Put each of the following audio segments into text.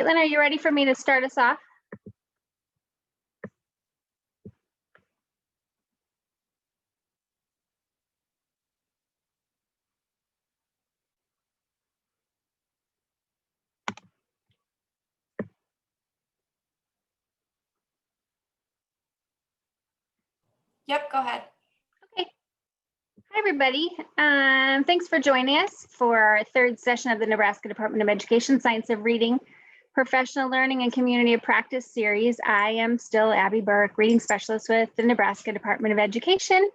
Caitlin, are you ready for me to start us off? Yep, go ahead. Okay. Hi, everybody. Thanks for joining us for our third session of the Nebraska Department of Education Science of Reading Professional Learning and Community of Practice series. I am still Abby Burke, Reading Specialist with the Nebraska Department of Education.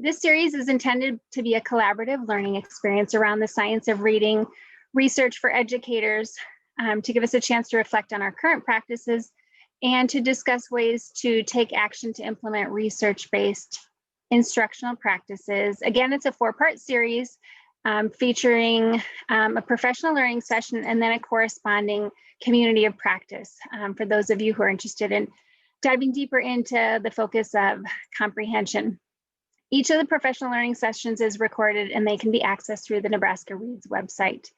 This series is intended to be a collaborative learning experience around the science of reading, research for educators, to give us a chance to reflect on our current practices and to discuss ways to take action to implement research-based instructional practices. Again, it's a 4-part series featuring a professional learning session and then a corresponding community of practice for those of you who are interested in diving deeper into the focus of comprehension. Each of the professional learning sessions is recorded and they can be accessed through the Nebraska Reads website.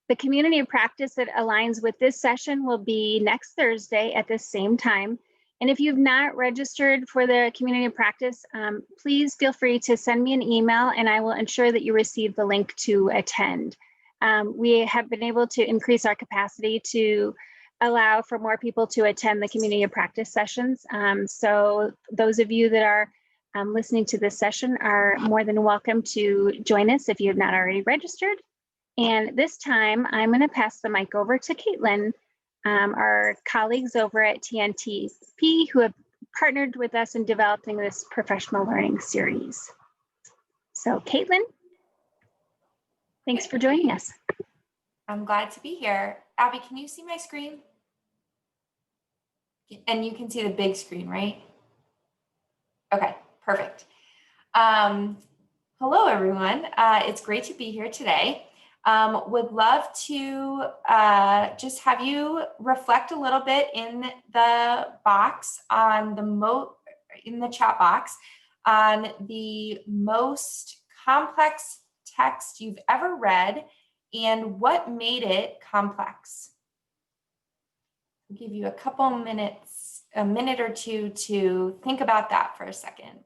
The community of practice that aligns with this session will be next Thursday at the same time. And if you've not registered for the community of practice, please feel free to send me an email and I will ensure that you receive the link to attend. We have been able to increase our capacity to allow for more people to attend the community of practice sessions. So those of you that are listening to this session are more than welcome to join us if you have not already registered. And this time I'm going to pass the mic over to Caitlin, our colleagues over at TNTP who have partnered with us in developing this professional learning series. So Caitlin, thanks for joining us. I'm glad to be here. Abby, can you see my screen? And you can see the big screen, right? Okay, perfect. Hello, everyone. It's great to be here today. Would love to just have you reflect a little bit in the box on in the chat box on the most complex text you've ever read and what made it complex. I'll give you a couple minutes, a minute or two to think about that for a second.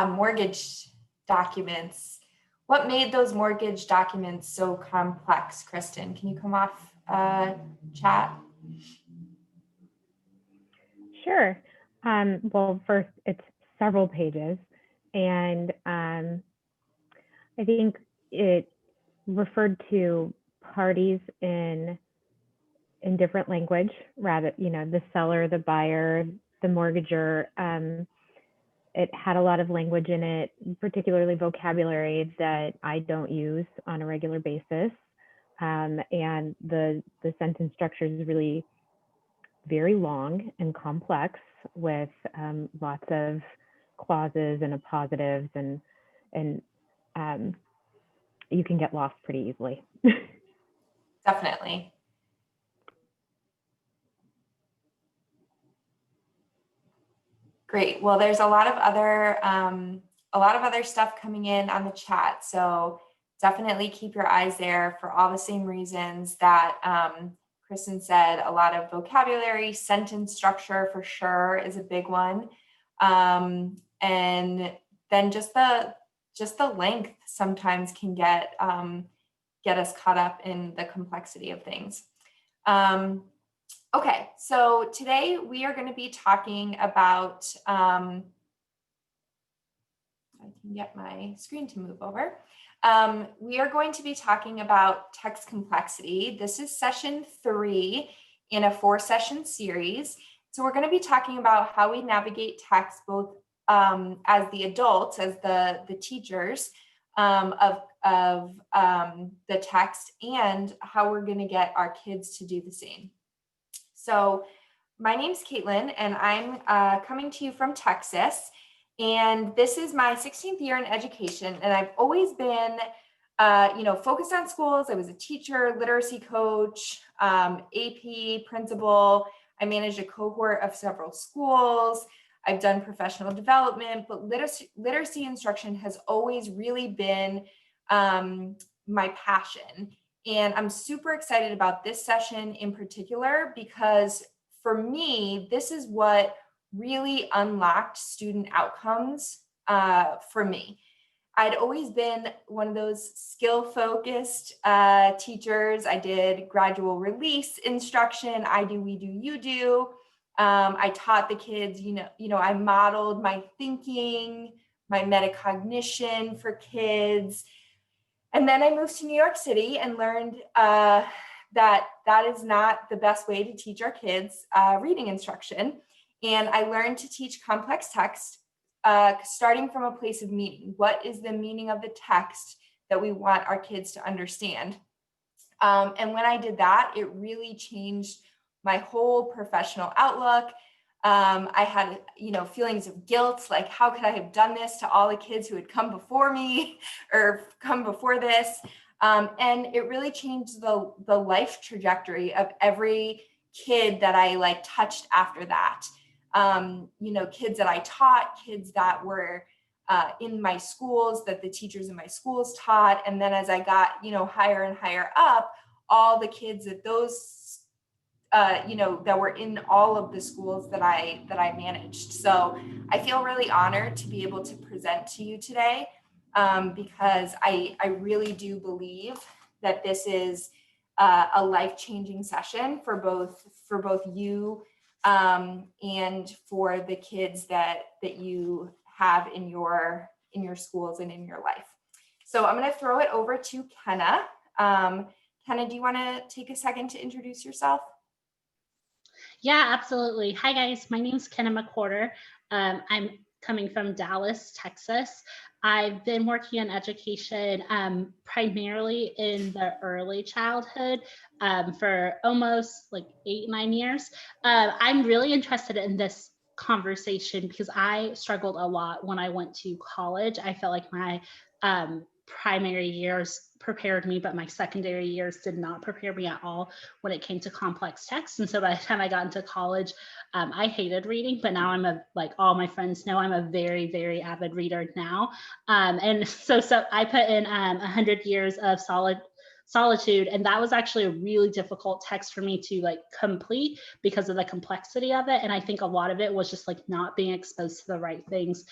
Mortgage documents. What made those mortgage documents so complex, Kristen? Can you come off chat? Sure. Well, first, it's several pages, and I think it referred to parties in different language, rather, the seller, the buyer, the mortgager. It had a lot of language in it, particularly vocabulary that I don't use on a regular basis. And the sentence structure is really very long and complex with lots of clauses and appositives, and you can get lost pretty easily. Definitely. Great. Well, there's a lot of other stuff coming in on the chat, so definitely keep your eyes there for all the same reasons that Kristen said. A lot of vocabulary, sentence structure for sure is a big one, and then just the length sometimes can get us caught up in the complexity of things. Okay, so today we are going to be talking about, I can get my screen to move over. We are going to be talking about text complexity. This is session 3 in a 4-session series. So we're going to be talking about how we navigate text both as the adults, as the teachers of the text, and how we're going to get our kids to do the same. So my name's Caitlin, and I'm coming to you from Texas, and this is my 16th year in education, and I've always been focused on schools. I was a teacher, literacy coach, AP, principal. I managed a cohort of several schools. I've done professional development, but literacy instruction has always really been my passion. And I'm super excited about this session in particular, because for me, this is what really unlocked student outcomes for me. I'd always been one of those skill-focused teachers. I did gradual release instruction. I do, we do, you do. I taught the kids, I modeled my thinking, my metacognition for kids. And then I moved to New York City and learned that is not the best way to teach our kids reading instruction. And I learned to teach complex text, starting from a place of meaning. What is the meaning of the text that we want our kids to understand? And when I did that, it really changed my whole professional outlook. I had, feelings of guilt, like how could I have done this to all the kids who had come before me or come before this? And it really changed the life trajectory of every kid that I touched after that. Kids that I taught, kids that were in my schools, that the teachers in my schools taught. And then as I got, higher and higher up, all the kids that those that were in all of the schools that I managed. So I feel really honored to be able to present to you today, because I really do believe that this is a life-changing session for both you and for the kids that you have in your schools and in your life. So I'm going to throw it over to Kenna. Kenna, do you want to take a second to introduce yourself? Yeah, absolutely. Hi, guys. My name is Kenna McWhorter. I'm coming from Dallas, Texas. I've been working in education primarily in the early childhood for almost 8-9 years. I'm really interested in this conversation because I struggled a lot when I went to college. I felt like my primary years prepared me, but my secondary years did not prepare me at all when it came to complex text. And so by the time I got into college, I hated reading, but now like all my friends know, I'm a very, very avid reader now. And so I put in 100 Years of Solitude, and that was actually a really difficult text for me to complete because of the complexity of it. And I think a lot of it was just not being exposed to the right things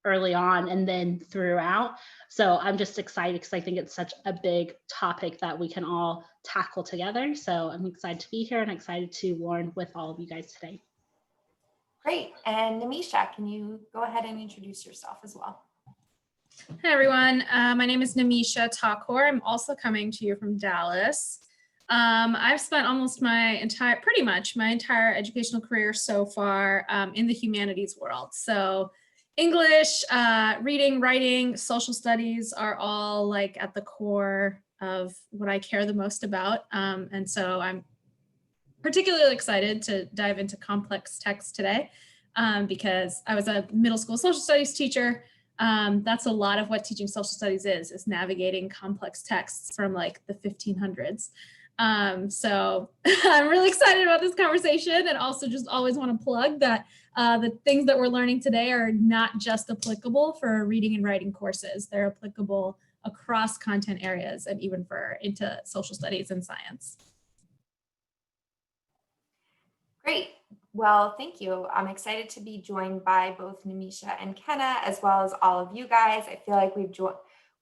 early on and then throughout. So I'm just excited because I think it's such a big topic that we can all tackle together. So I'm excited to be here and excited to learn with all of you guys today. Great. And Namisha, can you go ahead and introduce yourself as well? Hi, everyone. My name is Namisha Thakur. I'm also coming to you from Dallas. I've spent pretty much my entire educational career so far in the humanities world. So English, reading, writing, social studies are all at the core of what I care the most about. And so I'm particularly excited to dive into complex text today because I was a middle school social studies teacher. That's a lot of what teaching social studies is navigating complex texts from the 1500s. So I'm really excited about this conversation, and also just always want to plug that the things that we're learning today are not just applicable for reading and writing courses. They're applicable across content areas and even into social studies and science. Great. Well, thank you. I'm excited to be joined by both Namisha and Kenna, as well as all of you guys. I feel like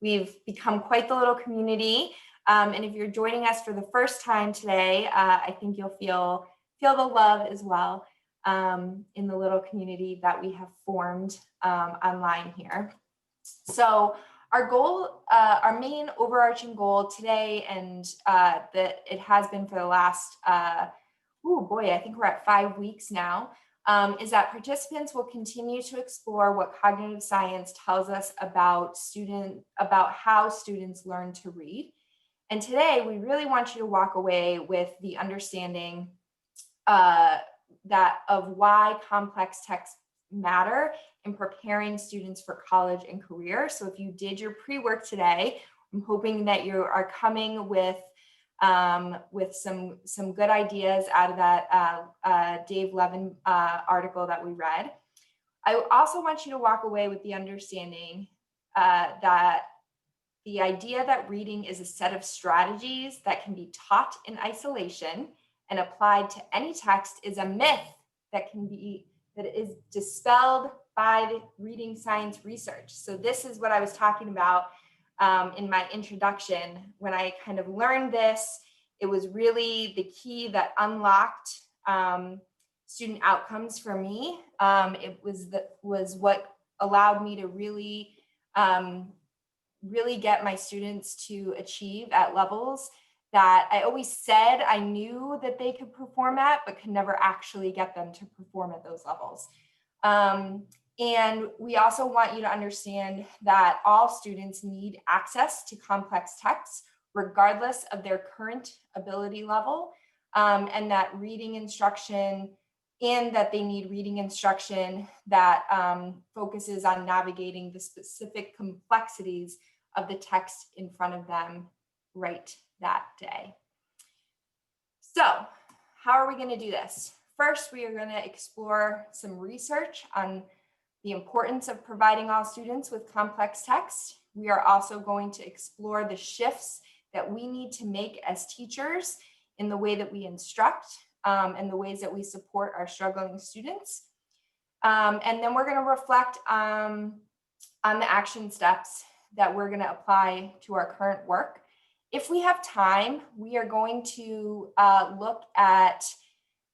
we've become quite the little community. And if you're joining us for the first time today, I think you'll feel the love as well in the little community that we have formed online here. So our goal, our main overarching goal today, and that it has been for the last, I think we're at 5 weeks now, is that participants will continue to explore what cognitive science tells us about how students learn to read. And today we really want you to walk away with the understanding of why complex texts matter in preparing students for college and career. So if you did your pre-work today, I'm hoping that you are coming with some good ideas out of that Dave Levin article that we read. I also want you to walk away with the understanding that the idea that reading is a set of strategies that can be taught in isolation and applied to any text is a myth that is dispelled by the reading science research. So this is what I was talking about in my introduction. When I kind of learned this, it was really the key that unlocked student outcomes for me. It was what allowed me to really get my students to achieve at levels that I always said I knew that they could perform at, but could never actually get them to perform at those levels. And we also want you to understand that all students need access to complex texts, regardless of their current ability level, and that reading instruction, and that they need reading instruction that focuses on navigating the specific complexities of the text in front of them right that day. So how are we going to do this? First, we are going to explore some research on the importance of providing all students with complex text. We are also going to explore the shifts that we need to make as teachers in the way that we instruct and the ways that we support our struggling students. And then we're going to reflect on the action steps that we're going to apply to our current work. If we have time, we are going to look at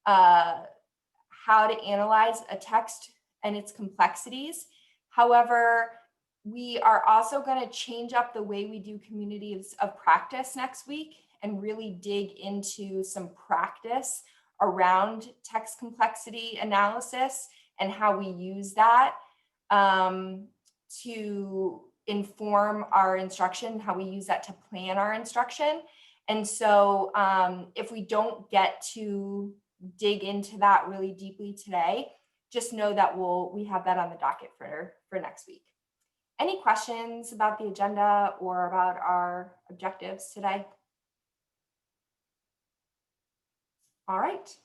how to analyze a text and its complexities. However, we are also going to change up the way we do communities of practice next week and really dig into some practice around text complexity analysis and how we use that to inform our instruction, how we use that to plan our instruction. And so if we don't get to dig into that really deeply today, just know that we have that on the docket for next week. Any questions about the agenda or about our objectives today? All right.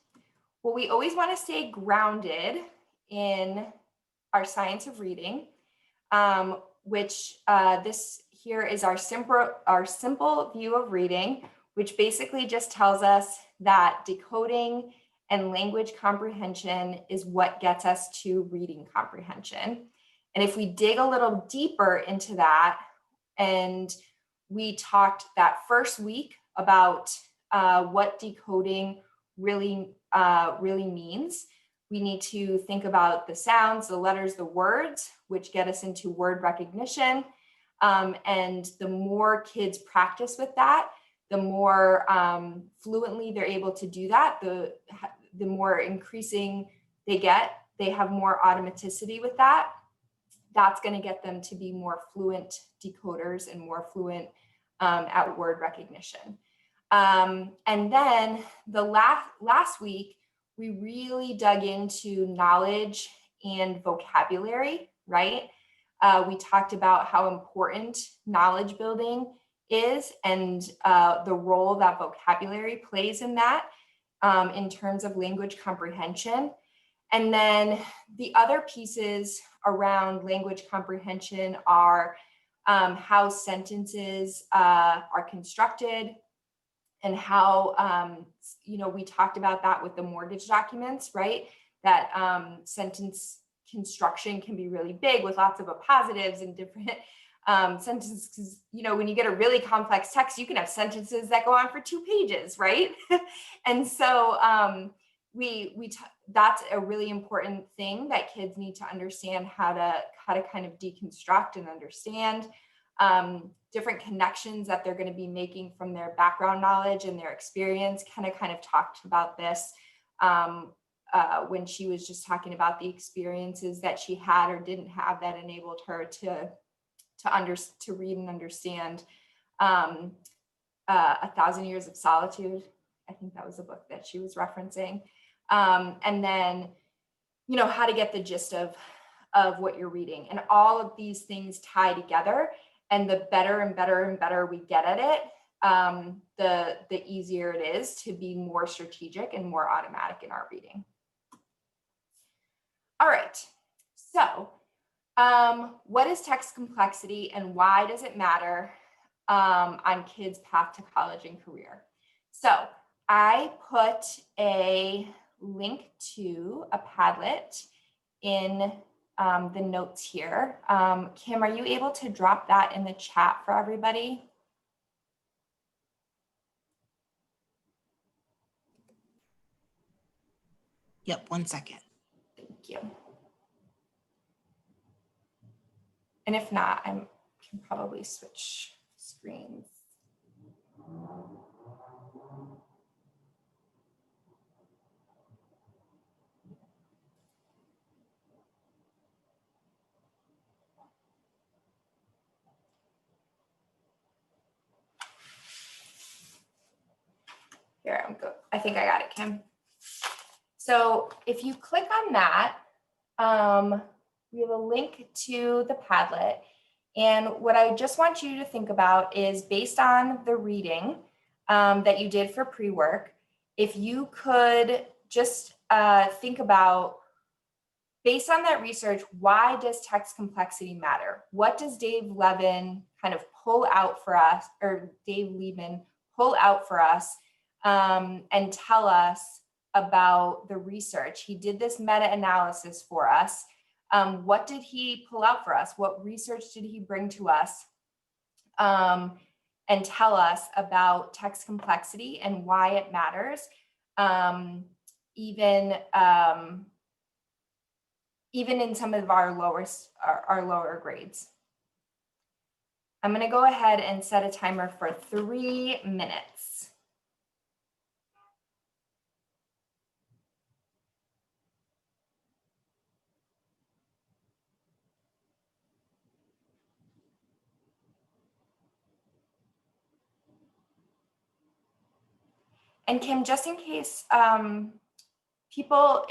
Well, we always want to stay grounded in our science of reading, which this here is our simple view of reading, which basically just tells us that decoding and language comprehension is what gets us to reading comprehension. And if we dig a little deeper into that, and we talked that first week about what decoding really means, we need to think about the sounds, the letters, the words, which get us into word recognition. And the more kids practice with that, the more fluently they're able to do that, the more increasing they get, they have more automaticity with that. That's going to get them to be more fluent decoders and more fluent at word recognition. And then the last week, we really dug into knowledge and vocabulary, right? We talked about how important knowledge building is and the role that vocabulary plays in that in terms of language comprehension. And then the other pieces around language comprehension are how sentences are constructed, and how, we talked about that with the mortgage documents, right? That sentence construction can be really big with lots of appositives and different sentences. Because, when you get a really complex text, you can have sentences that go on for 2 pages, right? And so that's a really important thing that kids need to understand, how to kind of deconstruct and understand different connections that they're going to be making from their background knowledge and their experience. Kind of talked about this when she was just talking about the experiences that she had or didn't have that enabled her to read and understand 1,000 Years of Solitude. I think that was the book that she was referencing. And then, how to get the gist of what you're reading. And all of these things tie together. And the better and better and better we get at it, the easier it is to be more strategic and more automatic in our reading. All right, so what is text complexity and why does it matter on kids' path to college and career? So I put a link to a Padlet in the notes here. Kim, are you able to drop that in the chat for everybody? Yep, 1 second. Thank you. And if not, I can probably switch screens. Here, I think I got it, Kim. So if you click on that, we have a link to the Padlet. And what I just want you to think about is based on the reading that you did for pre-work, if you could just think about, based on that research, why does text complexity matter? What does Dave Levin kind of pull out for us, or Dave Liebman pull out for us and tell us about the research? He did this meta-analysis for us. What did he pull out for us? What research did he bring to us and tell us about text complexity and why it matters, even in some of our lower grades? I'm going to go ahead and set a timer for 3 minutes. And Kim, just in case people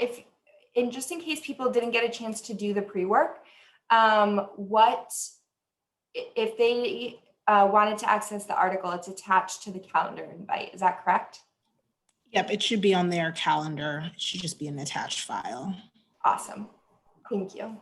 didn't get a chance to do the pre-work, what if they wanted to access the article? It's attached to the calendar invite. Is that correct? Yep, it should be on their calendar. It should just be an attached file. Awesome. Thank you.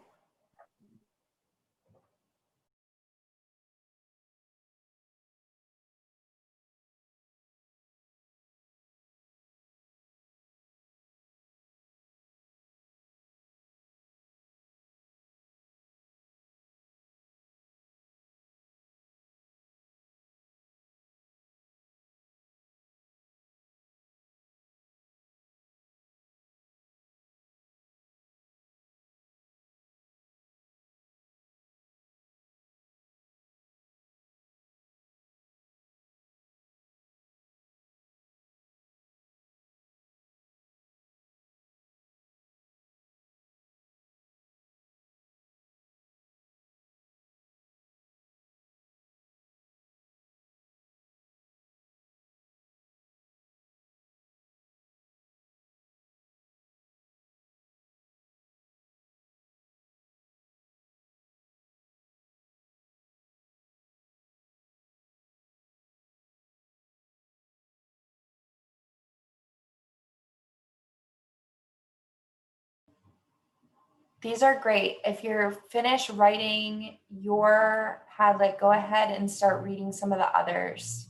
These are great. If you're finished writing your Padlet, go ahead and start reading some of the others.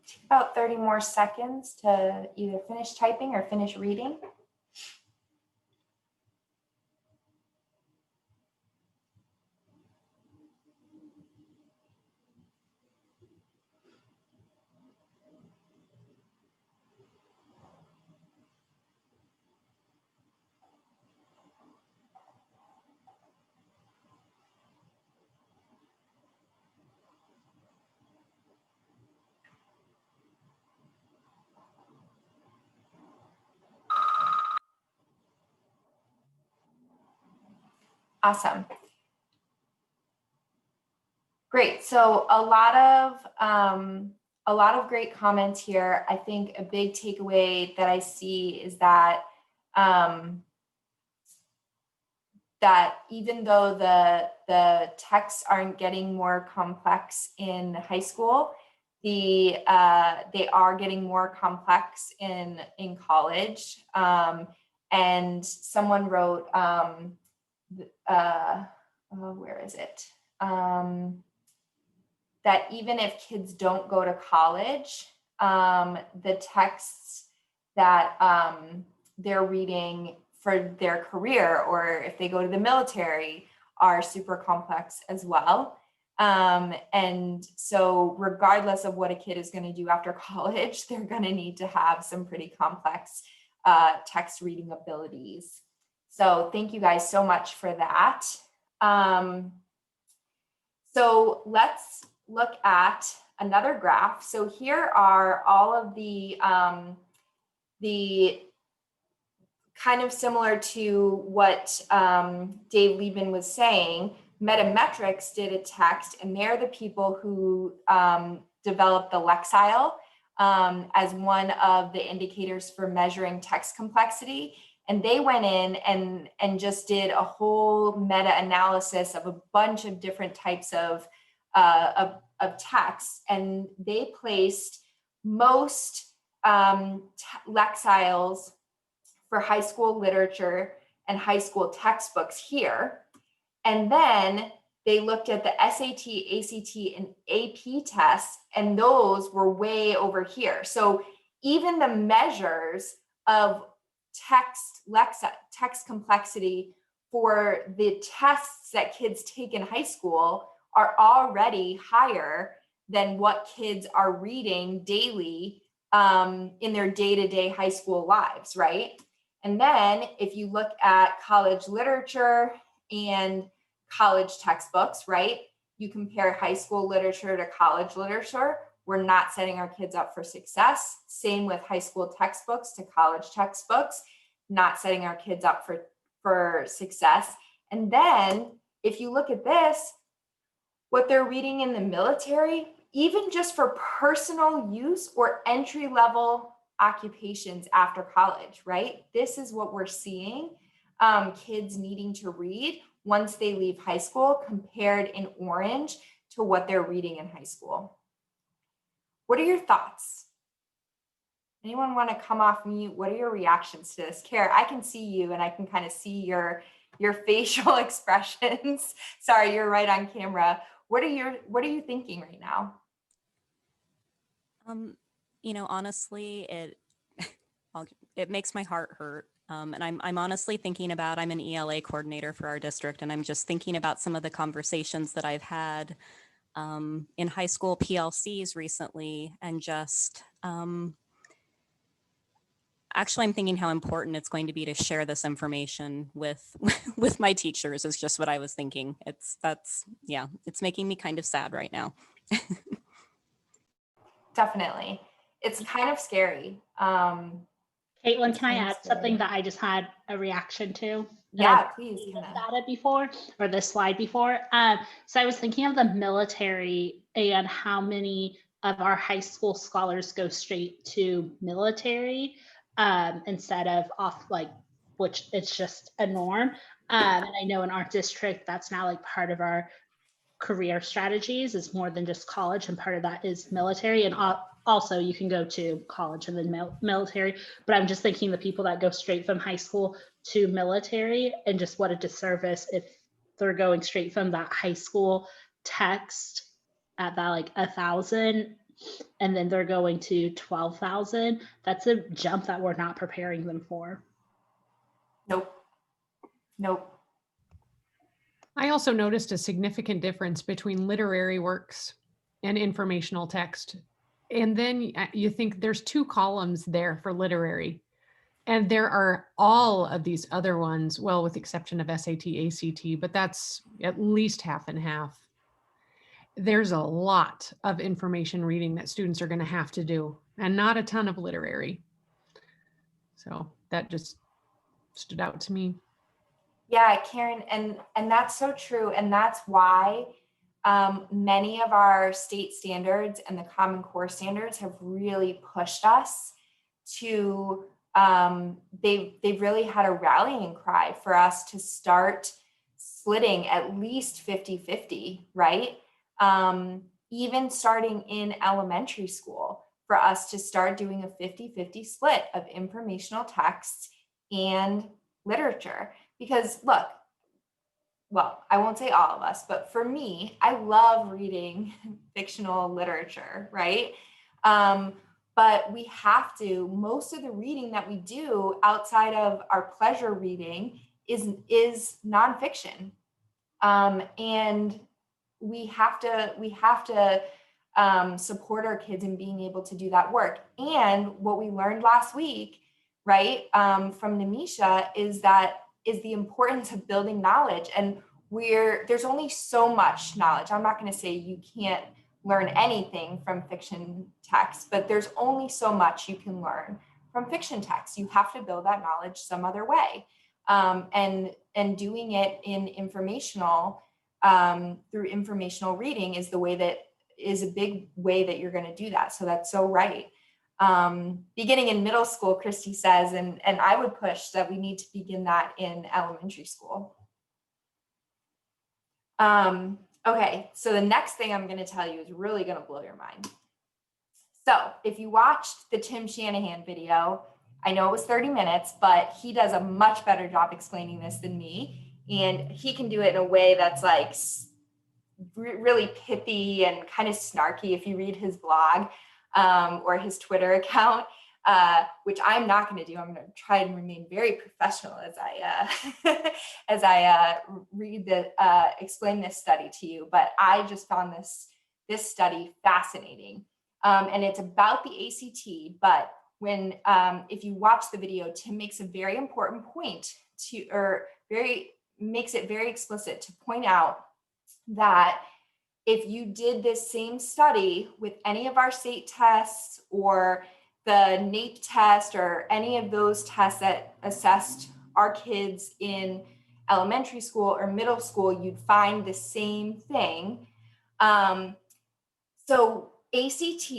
Take about 30 more seconds to either finish typing or finish reading. Awesome. Great. So a lot of great comments here. I think a big takeaway that I see is that that even though the texts aren't getting more complex in high school, they are getting more complex in college. And someone wrote, where is it? That even if kids don't go to college, the texts that they're reading for their career, or if they go to the military, are super complex as well. And so regardless of what a kid is going to do after college, they're going to need to have some pretty complex text reading abilities. So thank you guys so much for that. So let's look at another graph. So here are all of the kind of similar to what Dave Liebman was saying. Metametrics did a text, and they're the people who developed the Lexile as one of the indicators for measuring text complexity. And they went in and just did a whole meta-analysis of a bunch of different types of text, and they placed most Lexiles for high school literature and high school textbooks here. And then they looked at the SAT, ACT, and AP tests, and those were way over here. So even the measures of text complexity for the tests that kids take in high school are already higher than what kids are reading daily in their day-to-day high school lives, right? And then if you look at college literature and college textbooks, right? You compare high school literature to college literature, we're not setting our kids up for success. Same with high school textbooks to college textbooks, not setting our kids up for success. And then if you look at this, what they're reading in the military, even just for personal use or entry-level occupations after college, right? This is what we're seeing kids needing to read once they leave high school, compared in orange to what they're reading in high school. What are your thoughts? Anyone want to come off mute? What are your reactions to this? Kara, I can see you and I can kind of see your facial expressions. Sorry, you're right on camera. What are you thinking right now? You know, honestly, it makes my heart hurt. And I'm honestly thinking about, I'm an ELA coordinator for our district, and I'm just thinking about some of the conversations that I've had in high school PLCs recently, and just actually I'm thinking how important it's going to be to share this information with with my teachers is just what I was thinking. It's making me kind of sad right now. Definitely. It's kind of scary. Caitlin, can I add something that I just had a reaction to? Yeah, please. Data before, or this slide before. So I was thinking of the military and how many of our high school scholars go straight to military instead of off, like, which it's just a norm. And I know in our district, that's now like part of our career strategies is more than just college, and part of that is military, and also you can go to college and then military, but I'm just thinking the people that go straight from high school to military, and just what a disservice if they're going straight from that high school text at that like 1,000 and then they're going to 12,000. That's a jump that we're not preparing them for. Nope. I also noticed a significant difference between literary works and informational text. And then you think there's 2 columns there for literary. And there are all of these other ones, well, with the exception of SAT, ACT, but that's at least half and half. There's a lot of information reading that students are going to have to do, and not a ton of literary. So that just stood out to me. Yeah, Karen, and that's so true. And that's why many of our state standards and the Common Core standards have really pushed us to, they've really had a rallying cry for us to start splitting at least 50-50, right? Even starting in elementary school, for us to start doing a 50-50 split of informational texts and literature. Because look, well, I won't say all of us, but for me, I love reading fictional literature, right? But we have to, most of the reading that we do outside of our pleasure reading is nonfiction. And we have to support our kids in being able to do that work. And what we learned last week, right, from Nemisha is the importance of building knowledge. And there's only so much knowledge. I'm not going to say you can't learn anything from fiction text, but there's only so much you can learn from fiction text. You have to build that knowledge some other way. And doing it in informational, through informational reading is a big way that you're going to do that. So that's so right. Beginning in middle school, Christy says, and I would push that we need to begin that in elementary school. Okay, so the next thing I'm going to tell you is really going to blow your mind. So if you watched the Tim Shanahan video, I know it was 30 minutes, but he does a much better job explaining this than me. And he can do it in a way that's like really pithy and kind of snarky if you read his blog or his Twitter account, which I'm not going to do. I'm going to try and remain very professional as I as I explain this study to you. But I just found this study fascinating, and it's about the ACT. But when if you watch the video, Tim makes a very important point makes it very explicit to point out that if you did this same study with any of our state tests or the NAEP test or any of those tests that assessed our kids in elementary school or middle school, you'd find the same thing. So ACT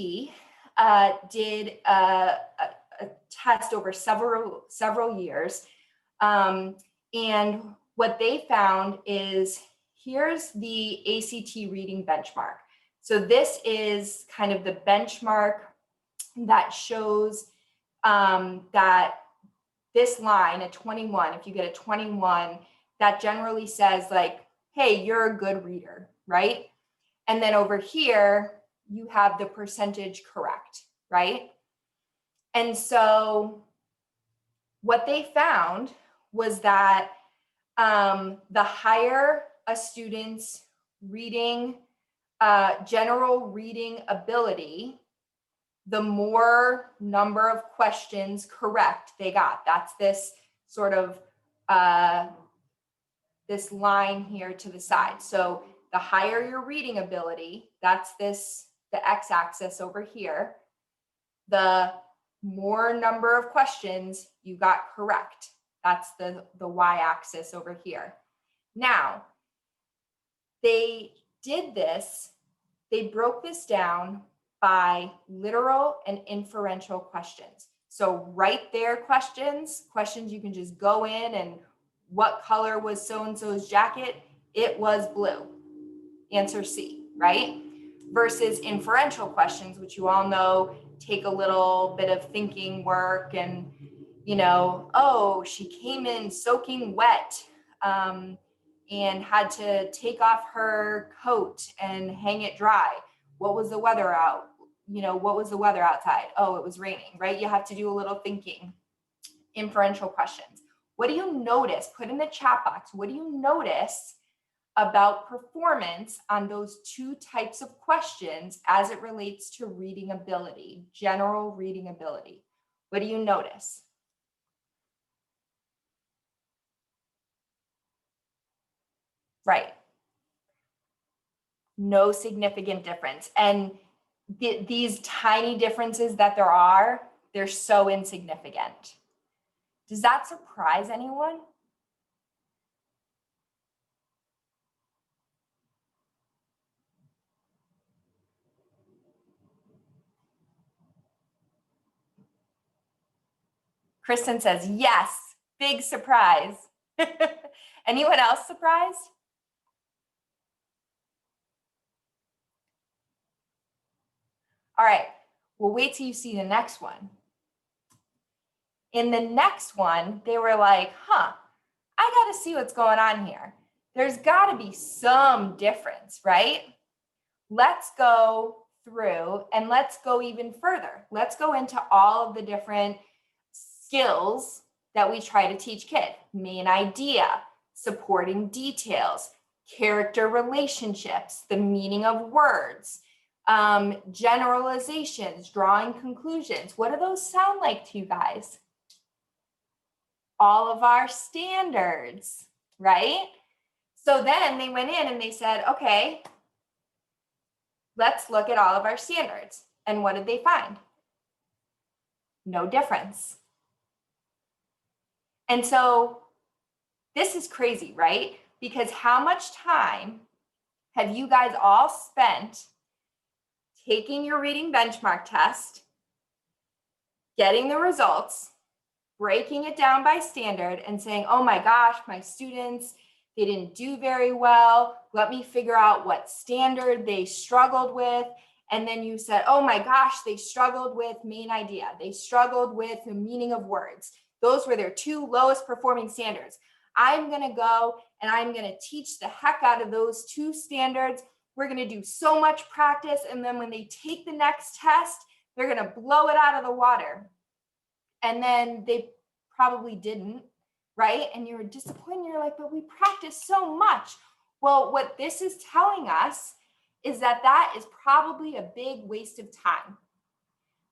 did a test over several years. And what they found is, here's the ACT reading benchmark. So this is kind of the benchmark that shows that this line, a 21, if you get a 21, that generally says like, hey, you're a good reader, right? And then over here, you have the percentage correct, right? And so what they found was that the higher a student's reading, general reading ability, the more number of questions correct they got. That's this sort of, this line here to the side. So the higher your reading ability, that's the x-axis over here, the more number of questions you got correct. That's the y-axis over here. Now, they did this, they broke this down by literal and inferential questions. So right there questions you can just go in and what color was so-and-so's jacket? It was blue. Answer C, right? Versus inferential questions, which you all know take a little bit of thinking work and, you know, oh, she came in soaking wet and had to take off her coat and hang it dry. What was the weather out? You know, what was the weather outside? Oh, it was raining, right? You have to do a little thinking. Inferential questions. What do you notice? Put in the chat box. What do you notice about performance on those two types of questions as it relates to reading ability, general reading ability? What do you notice? Right. No significant difference. And these tiny differences that there are, they're so insignificant. Does that surprise anyone? Kristen says, yes, big surprise. Anyone else surprised? All right, we'll wait till you see the next one. In the next one, they were like, I got to see what's going on here. There's got to be some difference, right? Let's go through and let's go even further. Let's go into all of the different skills that we try to teach kids. Main idea, supporting details, character relationships, the meaning of words, generalizations, drawing conclusions. What do those sound like to you guys? All of our standards, right? So then they went in and they said, okay, let's look at all of our standards. And what did they find? No difference. And so this is crazy, right? Because how much time have you guys all spent taking your reading benchmark test, getting the results, breaking it down by standard and saying, oh my gosh, my students, they didn't do very well. Let me figure out what standard they struggled with. And then you said, oh my gosh, they struggled with main idea. They struggled with the meaning of words. Those were their two lowest performing standards. I'm going to go and I'm going to teach the heck out of those two standards. We're going to do so much practice. And then when they take the next test, they're going to blow it out of the water. And then they probably didn't, right? And you're disappointed. You're like, but we practiced so much. Well, what this is telling us is that that is probably a big waste of time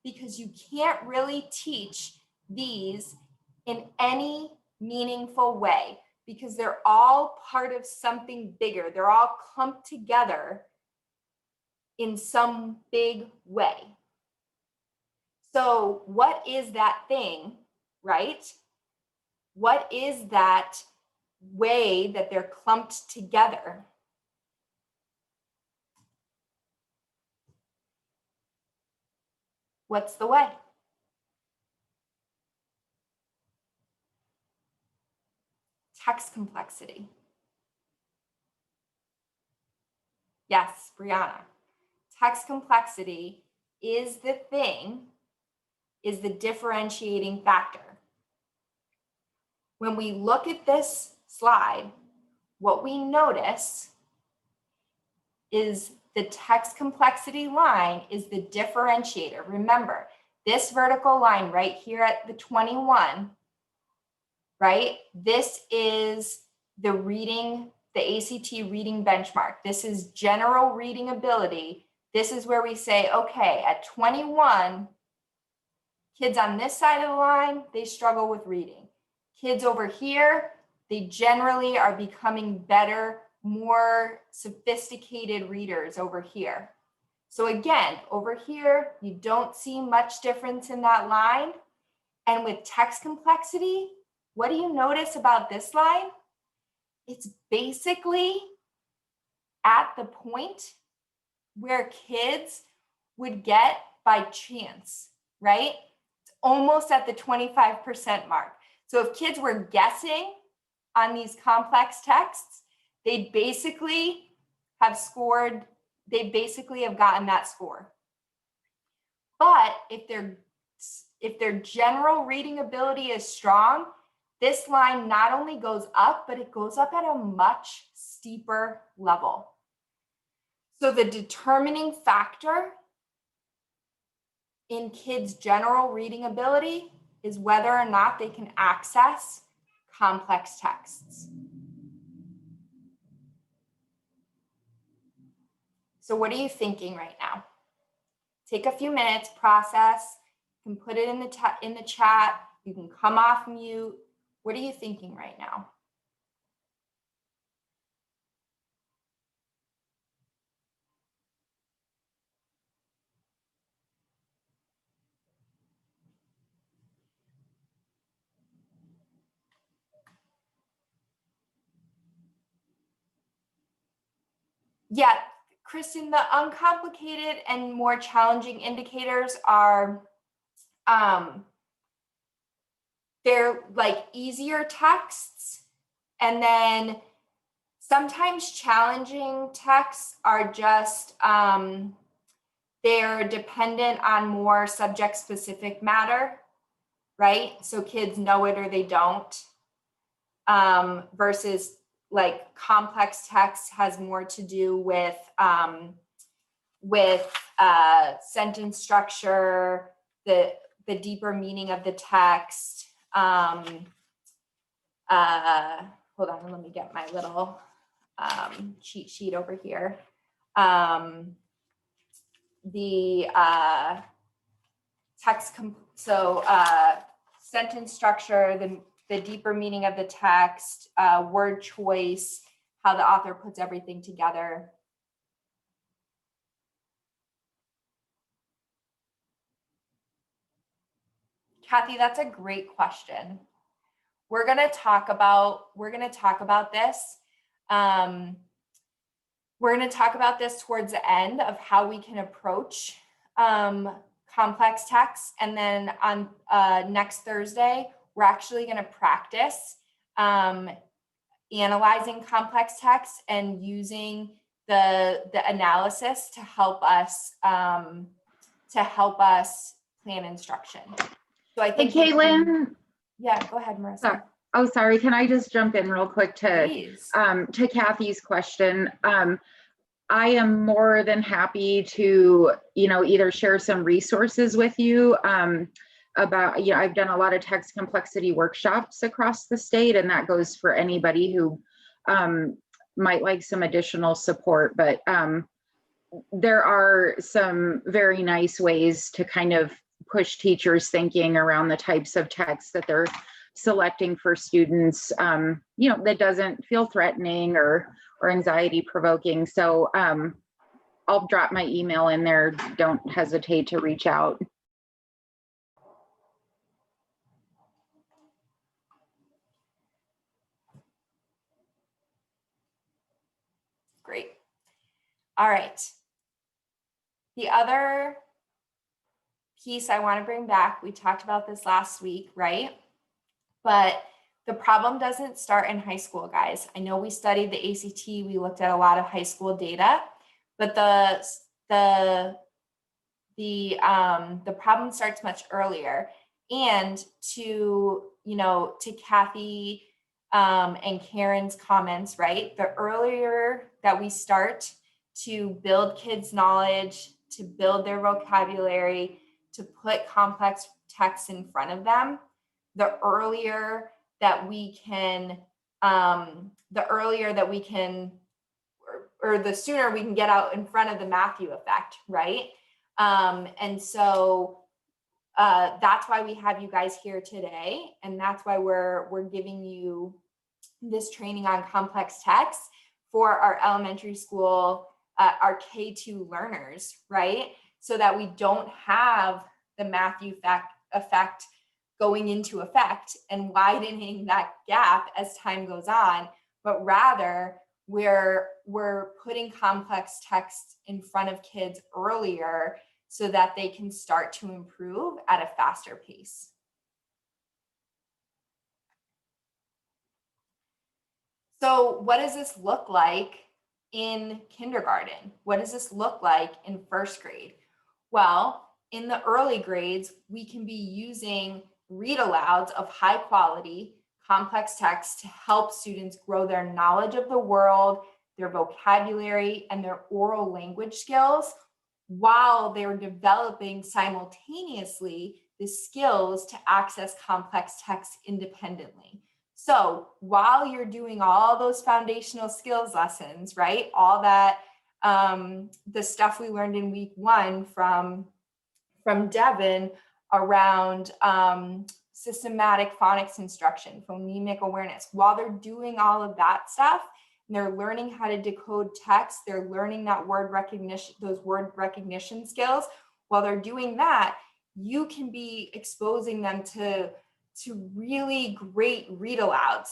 because you can't really teach these in any meaningful way because they're all part of something bigger. They're all clumped together in some big way. So what is that thing, right? What is that way that they're clumped together? What's the way? Text complexity. Yes, Brianna. Text complexity is the thing, is the differentiating factor. When we look at this slide, what we notice is the text complexity line is the differentiator. Remember, this vertical line right here at the 21, right? This is the reading, the ACT reading benchmark. This is general reading ability. This is where we say, okay, at 21, kids on this side of the line, they struggle with reading. Kids over here, they generally are becoming better, more sophisticated readers over here. So again, over here, you don't see much difference in that line. And with text complexity, what do you notice about this line? It's basically at the point where kids would get by chance, right? It's almost at the 25% mark. So if kids were guessing on these complex texts, they'd basically have scored, they basically have gotten that score. But if their general reading ability is strong, this line not only goes up, but it goes up at a much steeper level. So the determining factor in kids' general reading ability is whether or not they can access complex texts. So what are you thinking right now? Take a few minutes, process, you can put it in the chat, you can come off mute. What are you thinking right now? Yeah, Kristen, the uncomplicated and more challenging indicators are they're like easier texts. And then sometimes challenging texts are just, they're dependent on more subject specific matter, right? So kids know it or they don't, versus like complex text has more to do with sentence structure, the deeper meaning of the text. Hold on, let me get my little cheat sheet over here. The text, sentence structure, the deeper meaning of the text, word choice, how the author puts everything together. Kathy, that's a great question. We're going to talk about this. We're going to talk about this towards the end of how we can approach complex text. And then on next Thursday, we're actually going to practice analyzing complex text and using the analysis to help us plan instruction. So I think, hey, Caitlin. Yeah, go ahead, Marissa. Oh, sorry. Can I just jump in real quick to Please. To Kathy's question? I am more than happy to, either share some resources with you about, I've done a lot of text complexity workshops across the state, and that goes for anybody who might like some additional support. But there are some very nice ways to kind of push teachers' thinking around the types of text that they're selecting for students, that doesn't feel threatening or anxiety provoking. So I'll drop my email in there. Don't hesitate to reach out. Great. All right. The other piece I want to bring back, we talked about this last week, right? But the problem doesn't start in high school, guys. I know we studied the ACT, we looked at a lot of high school data, but the problem starts much earlier. And to Kathy and Karen's comments, right? The earlier that we start to build kids' knowledge, to build their vocabulary, to put complex texts in front of them, the earlier that we can, or the sooner we can get out in front of the Matthew effect, right? And so that's why we have you guys here today. And that's why we're giving you this training on complex text for our elementary school, our K2 learners, right? So that we don't have the Matthew effect going into effect and widening that gap as time goes on, but rather we're putting complex text in front of kids earlier so that they can start to improve at a faster pace. So what does this look like in kindergarten? What does this look like in first grade? Well, in the early grades, we can be using read alouds of high quality, complex text to help students grow their knowledge of the world, their vocabulary, and their oral language skills, while they're developing simultaneously the skills to access complex text independently. So while you're doing all those foundational skills lessons, right, all that, the stuff we learned in week 1 from Devin around systematic phonics instruction, phonemic awareness, while they're doing all of that stuff, and they're learning how to decode text, they're learning that word recognition, those word recognition skills. While they're doing that, you can be exposing them to really great read alouds.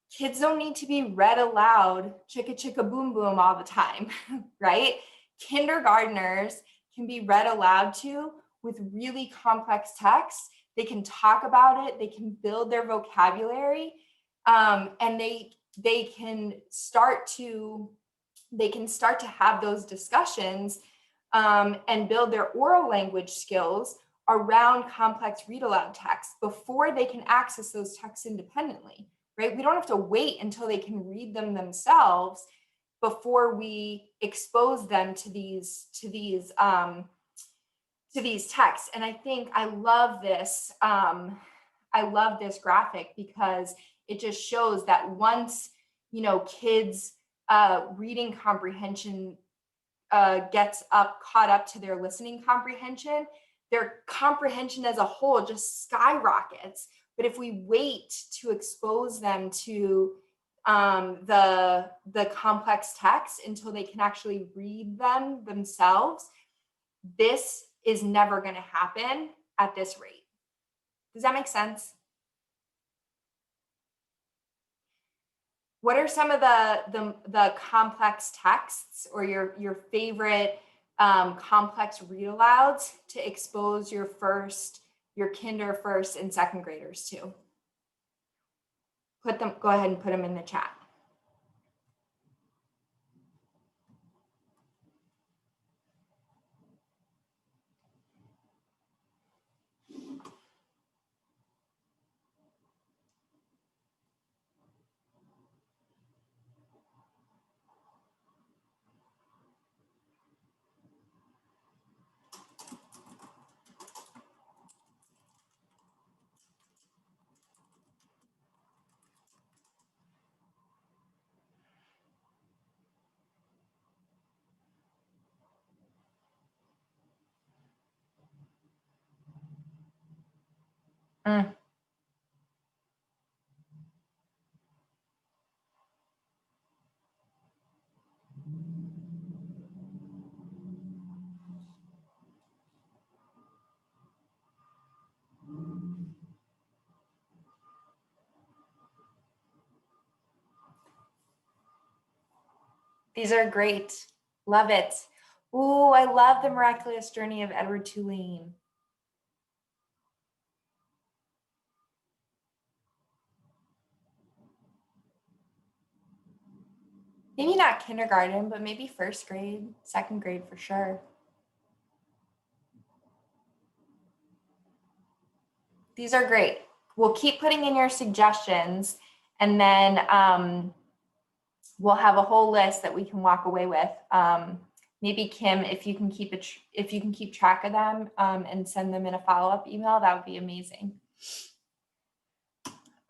Kids don't need to be read aloud, chicka chicka boom boom all the time, right? Kindergartners can be read aloud to with really complex text they can talk about it, they can build their vocabulary, and they can start to have those discussions and build their oral language skills around complex read aloud texts before they can access those texts independently, right? We don't have to wait until they can read them themselves before we expose them to these texts. And I think I love this graphic because it just shows that once, kids reading comprehension gets caught up to their listening comprehension, their comprehension as a whole just skyrockets. But if we wait to expose them to the complex text until they can actually read them themselves, this is never going to happen at this rate. Does that make sense? What are some of the complex texts or your favorite complex read alouds to expose your kinder, first, and second graders to? Go ahead and put them in the chat. These are great. Love it. Ooh, I love The Miraculous Journey of Edward Tulane. Maybe not kindergarten, but maybe first grade, second grade for sure. These are great. We'll keep putting in your suggestions, and then we'll have a whole list that we can walk away with. Maybe Kim, if you can keep track of them and send them in a follow-up email, that would be amazing.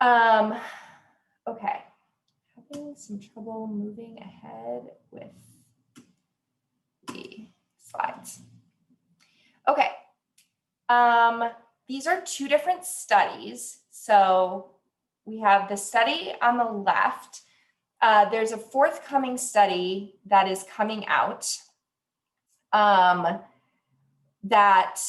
Okay, having some trouble moving ahead with the slides. Okay, these are two different studies. So we have the study on the left. There's a forthcoming study that is coming out that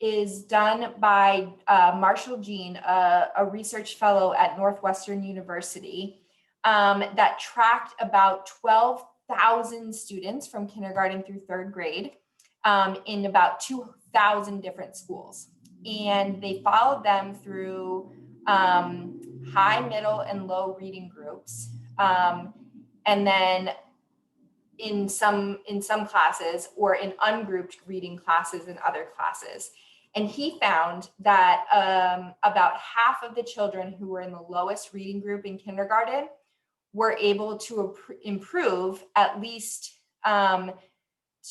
is done by Marshall Jean, a research fellow at Northwestern University, that tracked about 12,000 students from kindergarten through third grade in about 2,000 different schools. And they followed them through high, middle, and low reading groups. And then in some classes, or in ungrouped reading classes in other classes. And he found that about half of the children who were in the lowest reading group in kindergarten were able to improve at least to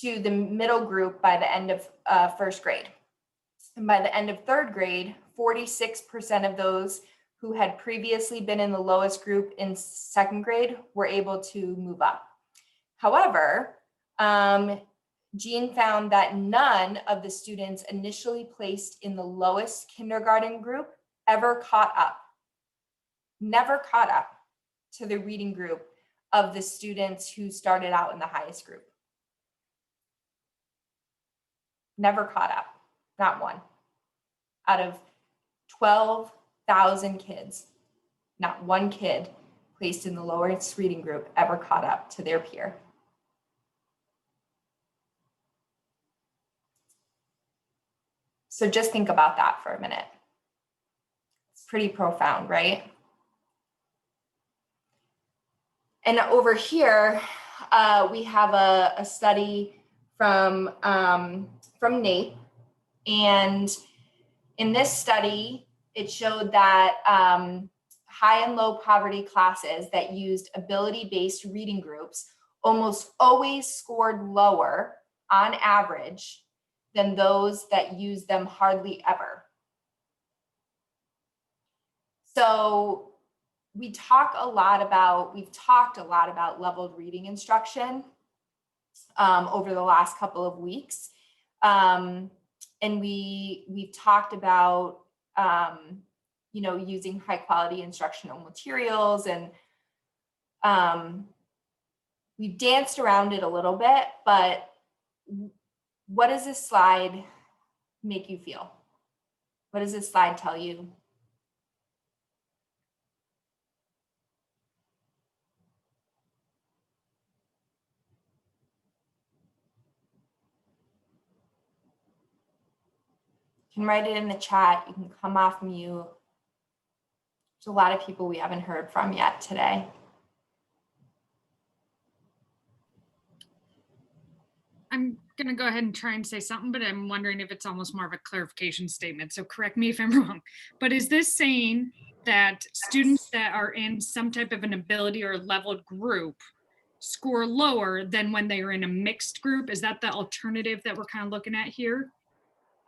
the middle group by the end of first grade. And by the end of third grade, 46% of those who had previously been in the lowest group in second grade were able to move up. However, Jean found that none of the students initially placed in the lowest kindergarten group ever caught up, never caught up to the reading group of the students who started out in the highest group. Never caught up, not one. Out of 12,000 kids, not one kid placed in the lowest reading group ever caught up to their peer. So just think about that for a minute. pretty profound, right? And over here, we have a study from NAEP. And in this study, it showed that high and low poverty classes that used ability-based reading groups almost always scored lower on average than those that used them hardly ever. So we've talked a lot about leveled reading instruction over the last couple of weeks. And we've talked about, using high quality instructional materials, and we've danced around it a little bit, but what does this slide make you feel? What does this slide tell you? You can write it in the chat. You can come off mute. There's a lot of people we haven't heard from yet today. I'm going to go ahead and try and say something, but I'm wondering if it's almost more of a clarification statement. So correct me if I'm wrong. But is this saying that students that are in some type of an ability or leveled group score lower than when they are in a mixed group? Is that the alternative that we're kind of looking at here?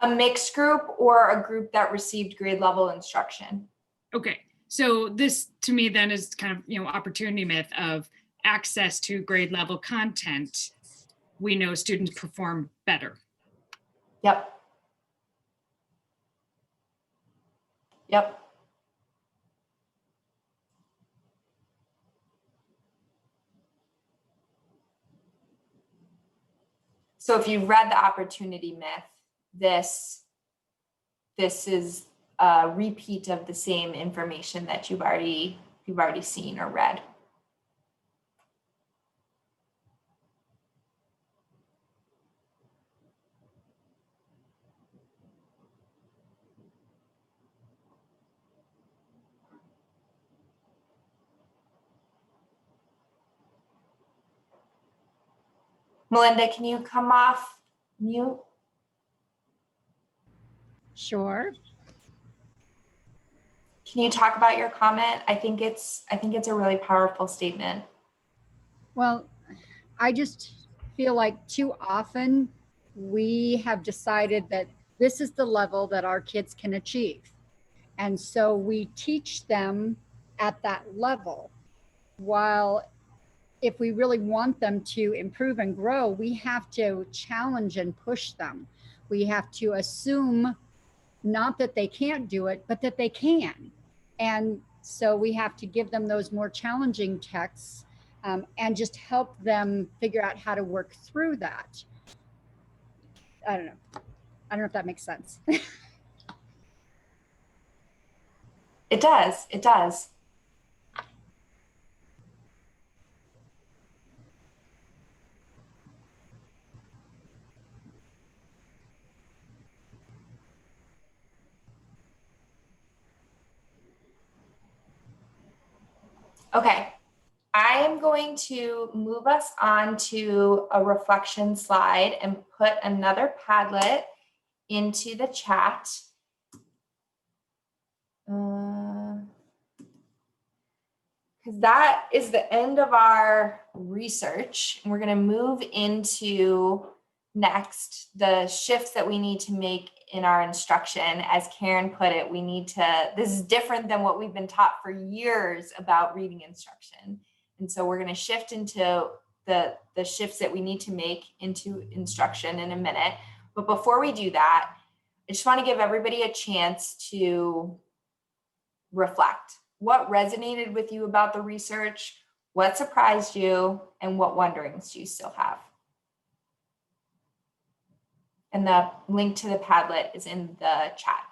A mixed group or a group that received grade level instruction. Okay, so this to me then is kind of, opportunity myth of access to grade level content. We know students perform better. Yep. Yep. So if you read the opportunity myth, this is a repeat of the same information that you've already seen or read. Melinda, can you come off mute? Sure. Can you talk about your comment? I think it's a really powerful statement. Well, I just feel like too often we have decided that this is the level that our kids can achieve. And so we teach them at that level. While if we really want them to improve and grow, we have to challenge and push them. We have to assume not that they can't do it, but that they can. And so we have to give them those more challenging texts and just help them figure out how to work through that. I don't know if that makes sense. It does. It does. Okay, I am going to move us on to a reflection slide and put another Padlet into the chat. Because that is the end of our research. And we're going to move into next the shifts that we need to make in our instruction. As Karen put it, this is different than what we've been taught for years about reading instruction. And so we're going to shift into the shifts that we need to make into instruction in a minute. But before we do that, I just want to give everybody a chance to reflect. What resonated with you about the research? What surprised you? And what wonderings do you still have? And the link to the Padlet is in the chat.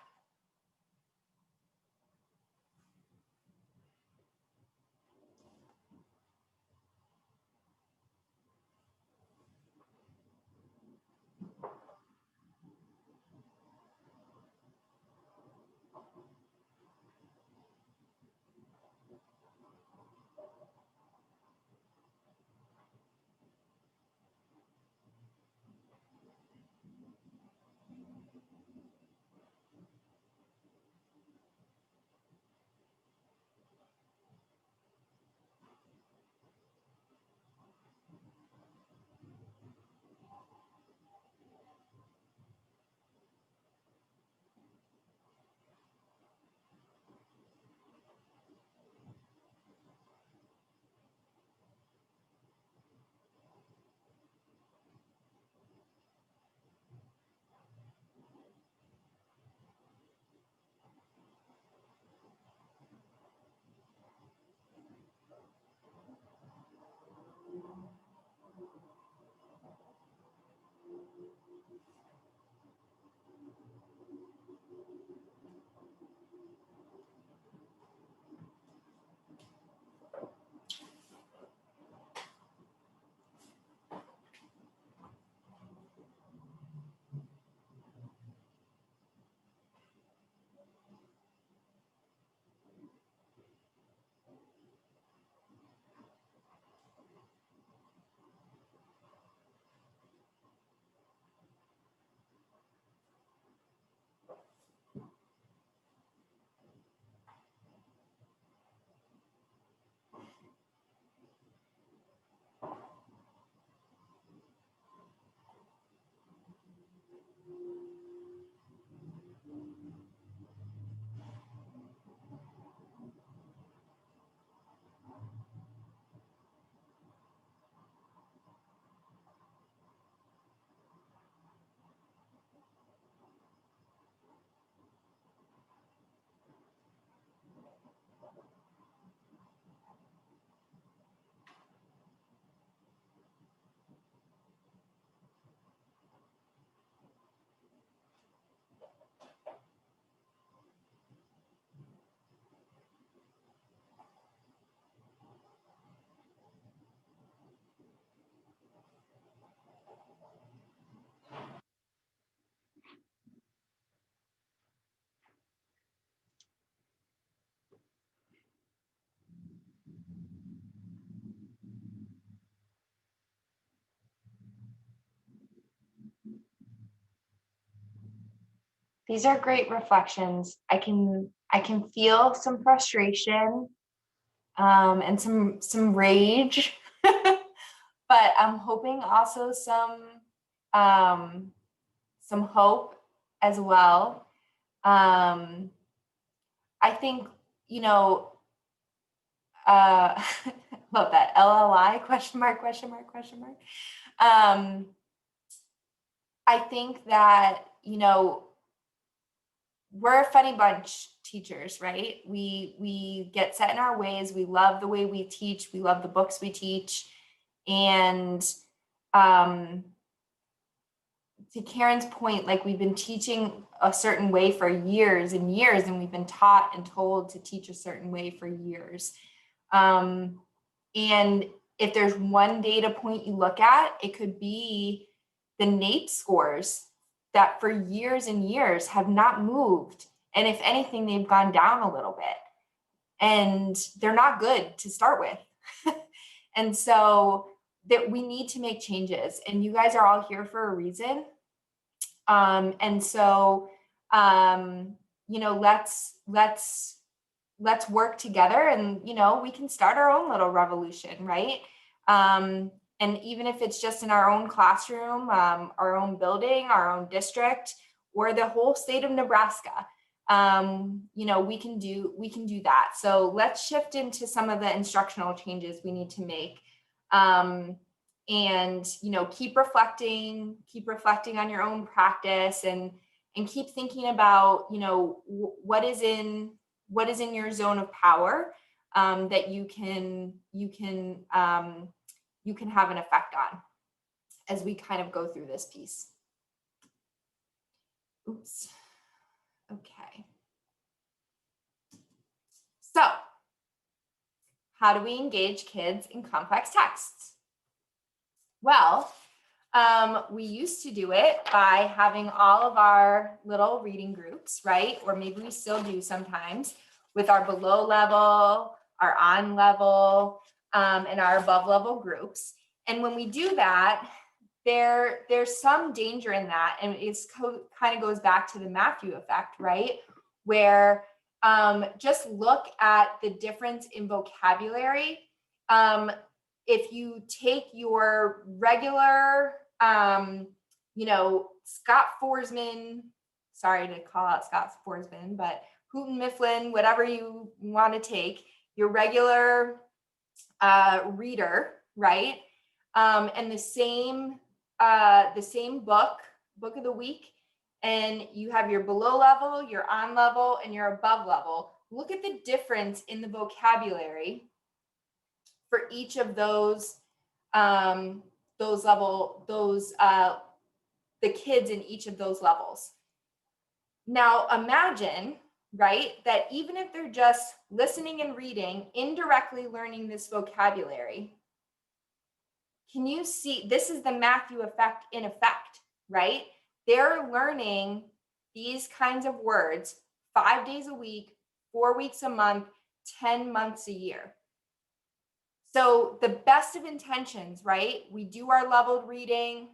These are great reflections. I can feel some frustration and some rage, but I'm hoping also some hope as well. I think, you know, love that LLI question mark, question mark, question mark. I think that, you know, we're a funny bunch, teachers, right? We get set in our ways. We love the way we teach. We love the books we teach. And to Karen's point, like, we've been teaching a certain way for years and years, and we've been taught and told to teach a certain way for years. And if there's one data point you look at, it could be the NAEP scores that for years and years have not moved. And if anything, they've gone down a little bit. And they're not good to start with. And so that we need to make changes. And you guys are all here for a reason. And so, you know, let's work together, and, you know, we can start our own little revolution, right? And even if it's just in our own classroom, our own building, our own district, or the whole state of Nebraska, you know, we can do that. So let's shift into some of the instructional changes we need to make. And, you know, keep reflecting on your own practice, and keep thinking about, you know, what is in your zone of power, that you can have an effect on as we kind of go through this piece. Oops. Okay. So, how do we engage kids in complex texts? Well, we used to do it by having all of our little reading groups, right? Or maybe we still do sometimes, with our below level, our on level, and our above level groups. And when we do that, there's some danger in that. And it's kind of goes back to the Matthew effect, right? Where just look at the difference in vocabulary. If you take your regular, you know, Scott Forsman, sorry to call out Scott Forsman, but Houghton Mifflin, whatever you want to take, your regular reader, right? And the same book of the week, and you have your below level, your on level, and your above level. Look at the difference in the vocabulary for each of those the kids in each of those levels. Now imagine, right, that even if they're just listening and reading, indirectly learning this vocabulary, can you see, this is the Matthew effect in effect, right? They're learning these kinds of words 5 days a week, 4 weeks a month, 10 months a year. So the best of intentions, right? We do our leveled reading,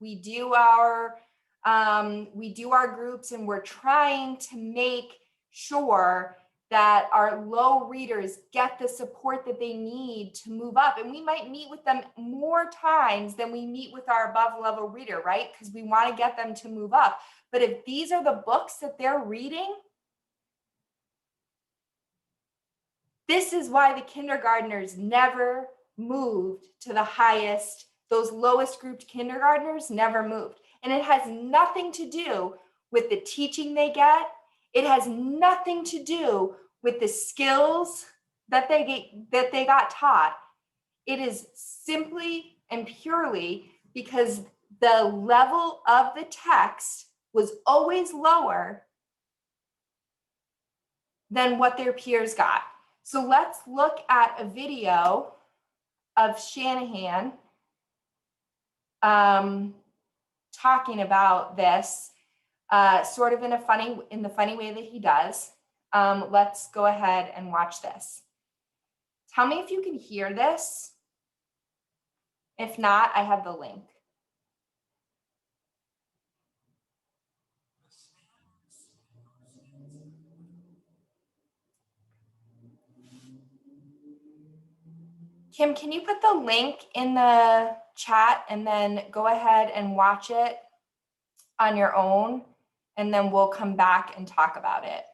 we do our groups, and we're trying to make sure that our low readers get the support that they need to move up. And we might meet with them more times than we meet with our above level reader, right? Because we want to get them to move up. But if these are the books that they're reading, this is why the kindergartners never moved to the highest, those lowest grouped kindergartners never moved. And it has nothing to do with the teaching they get. It has nothing to do with the skills that they got taught. It is simply and purely because the level of the text was always lower than what their peers got. So let's look at a video of Shanahan talking about this, sort of in the funny way that he does. Let's go ahead and watch this. Tell me if you can hear this. If not, I have the link. Kim, can you put the link in the chat and then go ahead and watch it on your own, and then we'll come back and talk about it.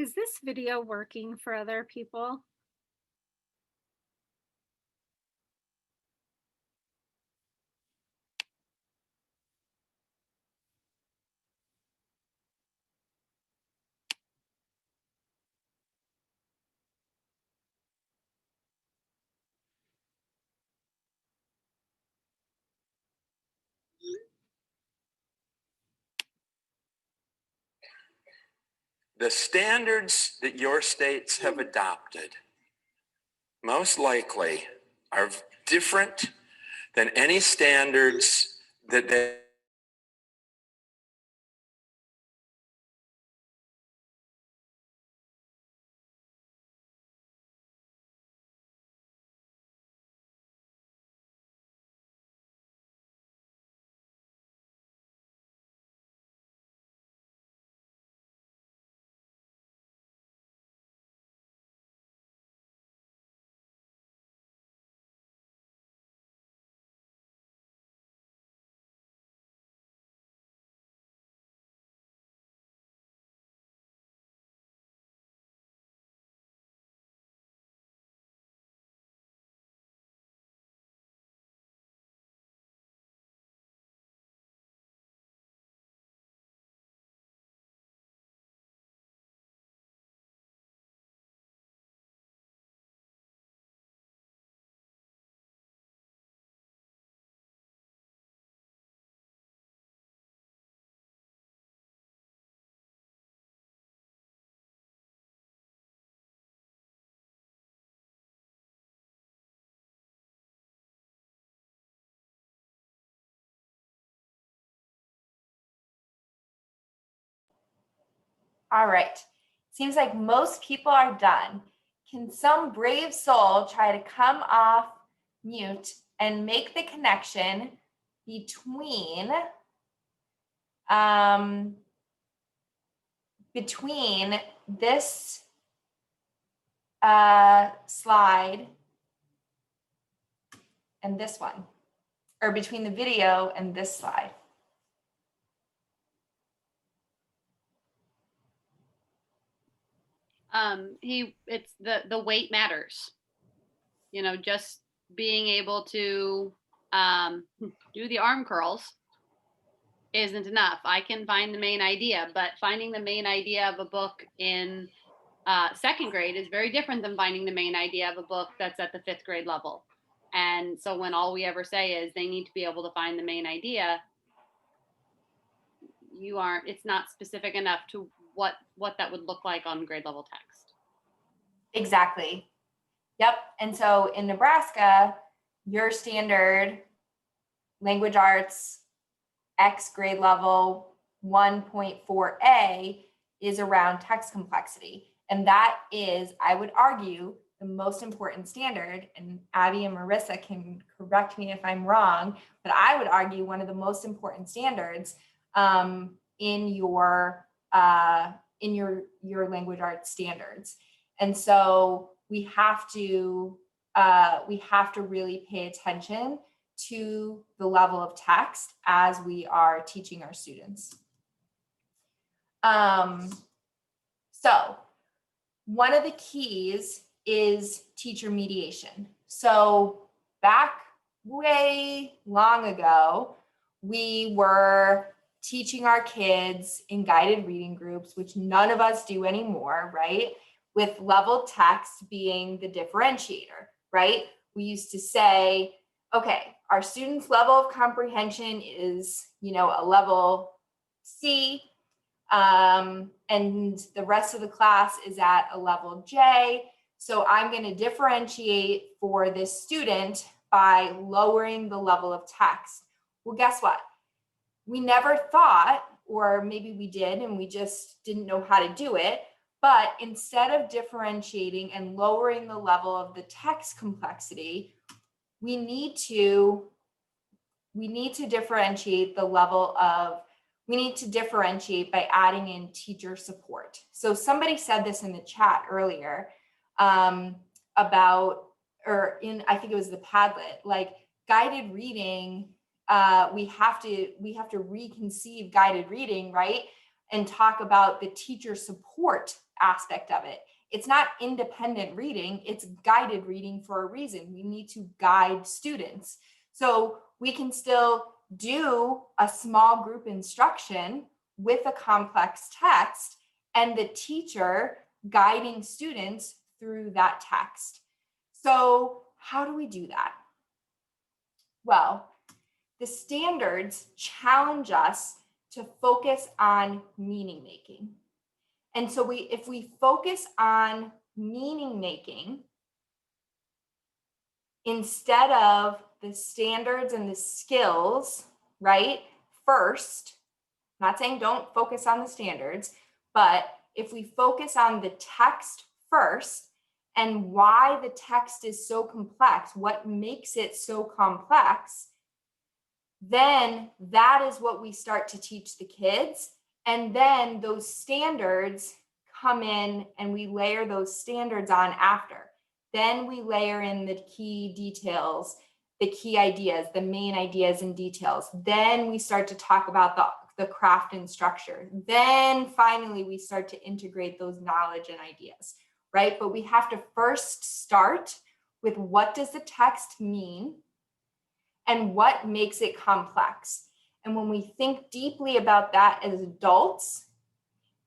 Is this video working for other people? The standards that your states have adopted most likely are different than any standards that they All right. Seems like most people are done. Can some brave soul try to come off mute and make the connection between this slide and this one, or between the video and this slide? It's the weight matters. You know, just being able to do the arm curls isn't enough. I can find the main idea, but finding the main idea of a book in second grade is very different than finding the main idea of a book that's at the 5th grade level. And so when all we ever say is they need to be able to find the main idea, it's not specific enough to what that would look like on grade level text. Exactly. Yep. And so in Nebraska, your standard language arts X grade level 1.4a is around text complexity. And that is, I would argue, the most important standard. And Abby and Marissa can correct me if I'm wrong, but I would argue one of the most important standards in your language arts standards. And so we have to really pay attention to the level of text as we are teaching our students. So one of the keys is teacher mediation. So back way long ago, we were teaching our kids in guided reading groups, which none of us do anymore, right? With level text being the differentiator, right? We used to say, okay, our students' level of comprehension is, a level C, and the rest of the class is at a level J. So I'm going to differentiate for this student by lowering the level of text. Well, guess what? We never thought, or maybe we did and we just didn't know how to do it, but instead of differentiating and lowering the level of the text complexity, we need to differentiate by adding in teacher support. So somebody said this in the chat earlier I think it was the Padlet, like guided reading, we have to reconceive guided reading, right? And talk about the teacher support aspect of it. It's not independent reading, it's guided reading for a reason. We need to guide students. So we can still do a small group instruction with a complex text and the teacher guiding students through that text. So how do we do that? Well, the standards challenge us to focus on meaning making. And so if we focus on meaning making instead of the standards and the skills, right? First, I'm not saying don't focus on the standards, but if we focus on the text first and why the text is so complex, what makes it so complex, then that is what we start to teach the kids. And then those standards come in and we layer those standards on after. Then we layer in the key details, the key ideas, the main ideas and details. Then we start to talk about the craft and structure. Then finally, we start to integrate those knowledge and ideas, right? But we have to first start with what does the text mean and what makes it complex. And when we think deeply about that as adults,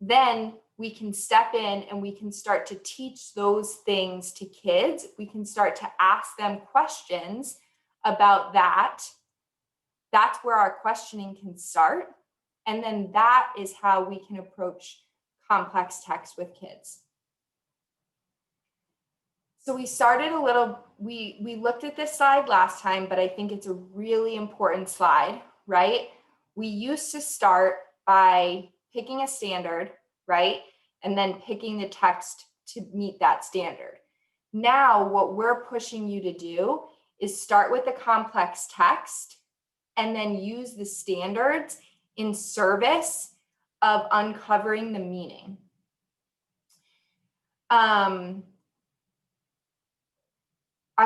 then we can step in and we can start to teach those things to kids. We can start to ask them questions about that. That's where our questioning can start. And then that is how we can approach complex text with kids. So we started we looked at this slide last time, but I think it's a really important slide, right? We used to start by picking a standard, right? and then picking the text to meet that standard. Now, what we're pushing you to do is start with the complex text and then use the standards in service of uncovering the meaning. I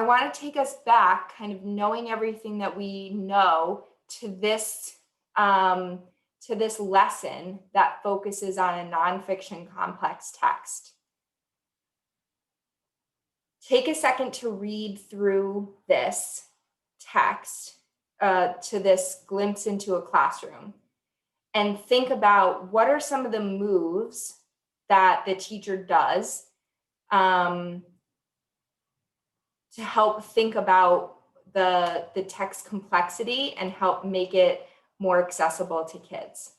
want to take us back, kind of knowing everything that we know, to this lesson that focuses on a nonfiction complex text. Take a second to read through this text, to this glimpse into a classroom, and think about what are some of the moves that the teacher does to help think about the text complexity and help make it more accessible to kids.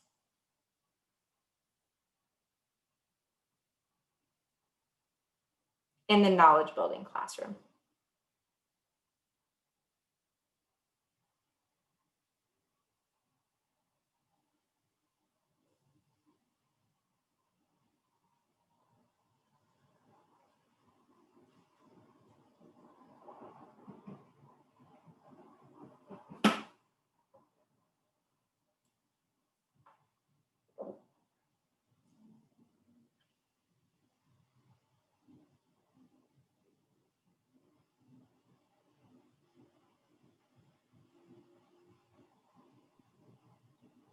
In the knowledge building classroom.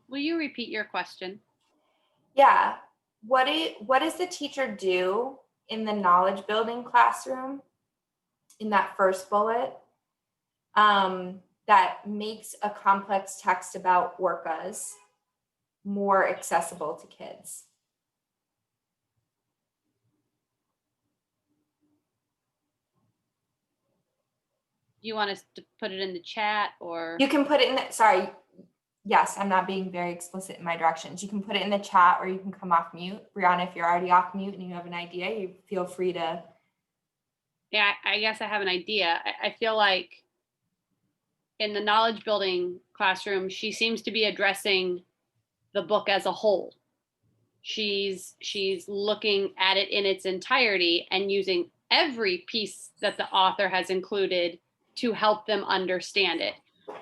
Will you repeat your question? Yeah. What does the teacher do in the knowledge building classroom in that first bullet that makes a complex text about orcas more accessible to kids? Do you want us to put it in the chat, or? You can put it in the, sorry. Yes, I'm not being very explicit in my directions. You can put it in the chat or you can come off mute. Brianna, if you're already off mute and you have an idea, you feel free to. Yeah, I guess I have an idea. I feel like in the knowledge building classroom, she seems to be addressing the book as a whole. She's looking at it in its entirety and using every piece that the author has included to help them understand it,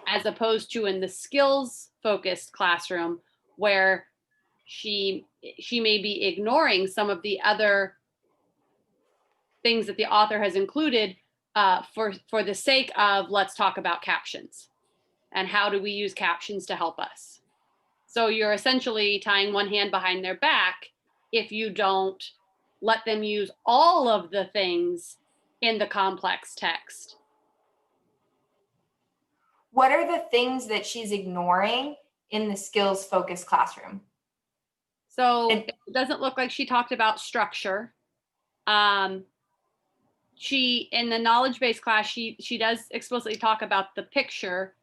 as opposed to in the skills focused classroom where she may be ignoring some of the other things that the author has included for the sake of, let's talk about captions and how do we use captions to help us. So you're essentially tying one hand behind their back if you don't let them use all of the things in the complex text. What are the things that she's ignoring in the skills focused classroom? So it doesn't look like she talked about structure. She, in the knowledge-based class, she does explicitly talk about the picture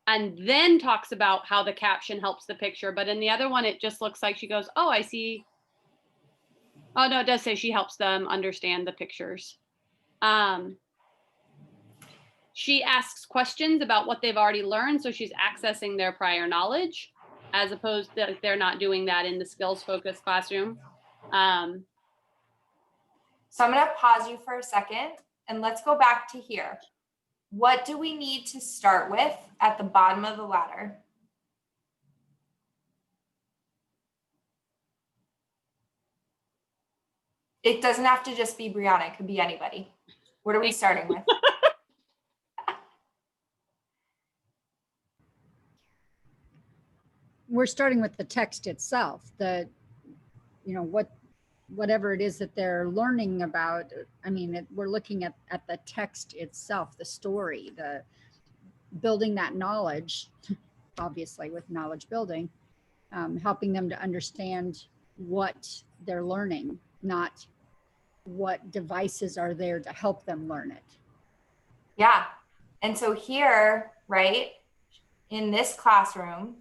and then talks about how the caption helps the picture. But in the other one, it just looks like she goes, oh, I see. Oh, no, it does say she helps them understand the pictures. She asks questions about what they've already learned. So she's accessing their prior knowledge, as opposed to they're not doing that in the skills-focused classroom. So I'm going to pause you for a second and let's go back to here. What do we need to start with at the bottom of the ladder? It doesn't have to just be Brianna, it could be anybody. What are we starting with? We're starting with the text itself, whatever it is that they're learning about. I mean, we're looking at the text itself, the story, the building that knowledge, obviously with knowledge building, helping them to understand what they're learning, not what devices are there to help them learn it. Yeah. And so here, right, in this classroom,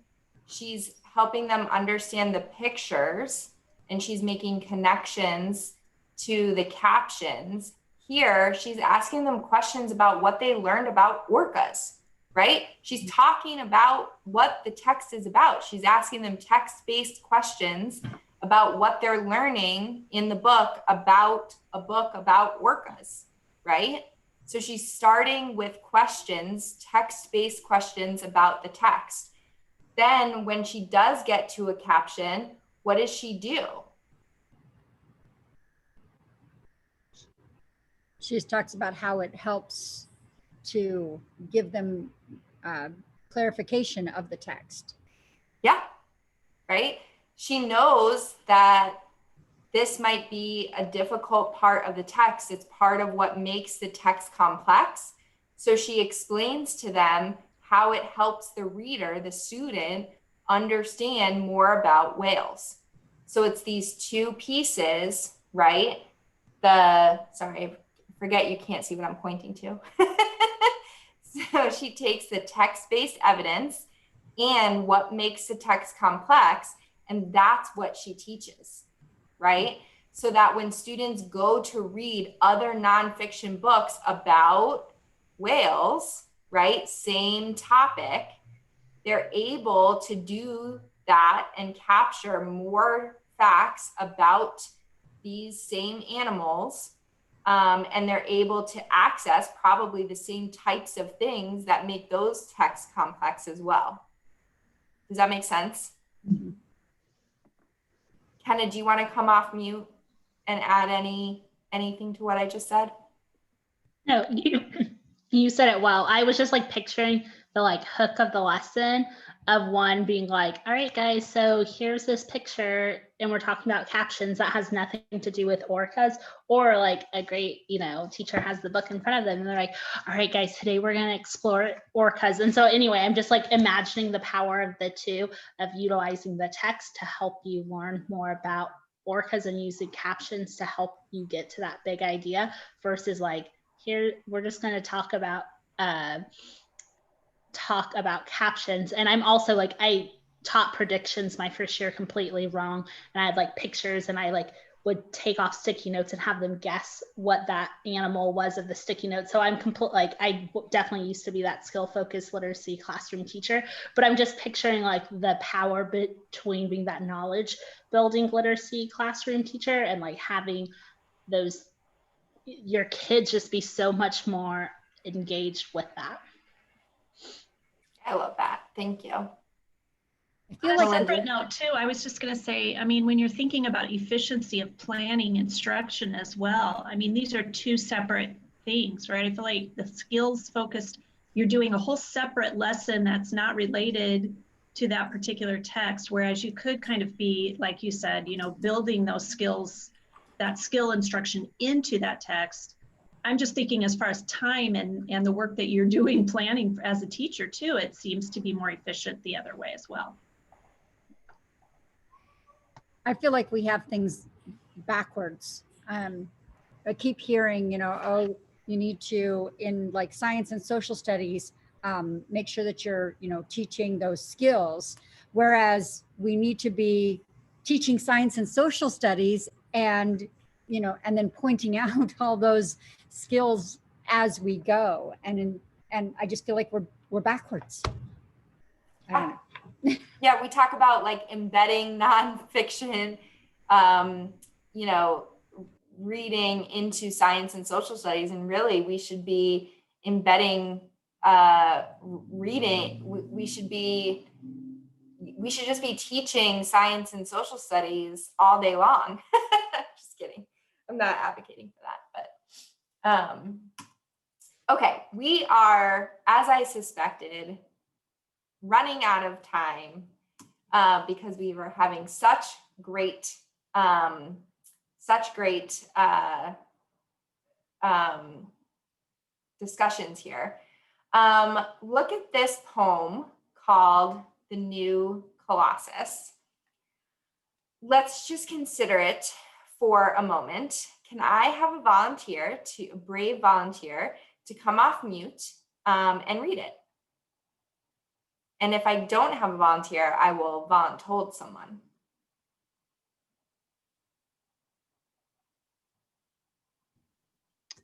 she's helping them understand the pictures and she's making connections to the captions. Here, she's asking them questions about what they learned about orcas, right? She's talking about what the text is about. She's asking them text-based questions about what they're learning in the book about a book about orcas, right? So she's starting with questions, text-based questions about the text. Then when she does get to a caption, what does she do? She just talks about how it helps to give them clarification of the text. Yeah, right? She knows that this might be a difficult part of the text. It's part of what makes the text complex. So she explains to them how it helps the reader, the student, understand more about whales. So it's these two pieces, right? Sorry, I forget you can't see what I'm pointing to. So she takes the text-based evidence and what makes the text complex, and that's what she teaches, right? So that when students go to read other nonfiction books about whales, right, same topic, they're able to do that and capture more facts about these same animals, and they're able to access probably the same types of things that make those texts complex as well. Does that make sense? Mm-hmm. Kenna, do you want to come off mute and add anything to what I just said? No, you said it well. I was just like picturing the like hook of the lesson of one being like, all right, guys, so here's this picture and we're talking about captions that has nothing to do with orcas, or like a great, teacher has the book in front of them and they're like, all right, guys, today we're going to explore orcas. And so anyway, I'm just like imagining the power of the two, of utilizing the text to help you learn more about orcas and using captions to help you get to that big idea, versus like, here we're just going to talk about captions. And I'm also like, I taught predictions my first year completely wrong, and I had like pictures, and I like would take off sticky notes and have them guess what that animal was of the sticky note. So I'm I definitely used to be that skill focused literacy classroom teacher, but I'm just picturing like the power between being that knowledge building literacy classroom teacher and like having your kids just be so much more engaged with that. I love that. Thank you. I feel like on that note too, I was just going to say, I mean, when you're thinking about efficiency of planning instruction as well, I mean, these are two separate things, right? I feel like the skills focused, you're doing a whole separate lesson that's not related to that particular text, whereas you could kind of be, like you said, building those skills, that skill instruction into that text. I'm just thinking as far as time and the work that you're doing planning as a teacher too, it seems to be more efficient the other way as well. I feel like we have things backwards. I keep hearing, oh, you need to, in like science and social studies, make sure that you're, teaching those skills. Whereas we need to be teaching science and social studies and, and then pointing out all those skills as we go. And I just feel like we're backwards. Yeah, we talk about like embedding nonfiction, reading into science and social studies, and really we should be embedding reading. We should just be teaching science and social studies all day long. Just kidding. I'm not advocating for that, but okay, we are, as I suspected, running out of time because we were having such great discussions here. Look at this poem called The New Colossus. Let's just consider it for a moment. Can I have a brave volunteer to come off mute and read it? And if I don't have a volunteer, I will volunteer someone.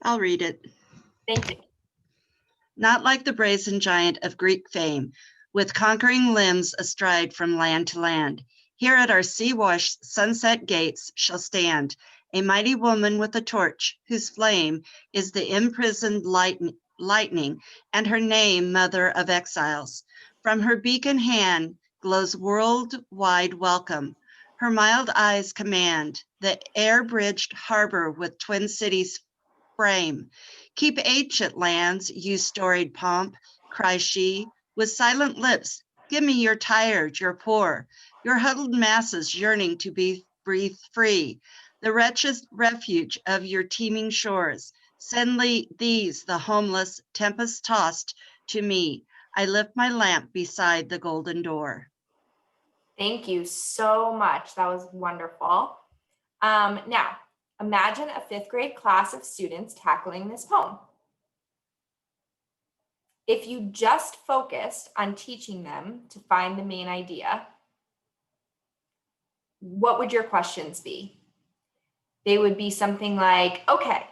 I'll read it. Thank you. Not like the brazen giant of Greek fame, with conquering limbs astride from land to land. Here at our sea-washed sunset gates shall stand a mighty woman with a torch, whose flame is the imprisoned lightning, and her name Mother of Exiles. From her beacon hand glows worldwide welcome. Her mild eyes command the air-bridged harbor with twin cities frame. Keep ancient lands, you storied pomp, cries she, with silent lips. Give me your tired, your poor, your huddled masses yearning to be breathe free. The wretched refuge of your teeming shores. Send these, the homeless, tempest-tossed, to me. I lift my lamp beside the golden door. Thank you so much. That was wonderful. Now, imagine a 5th grade class of students tackling this poem. If you just focused on teaching them to find the main idea, what would your questions be? They would be something like, okay,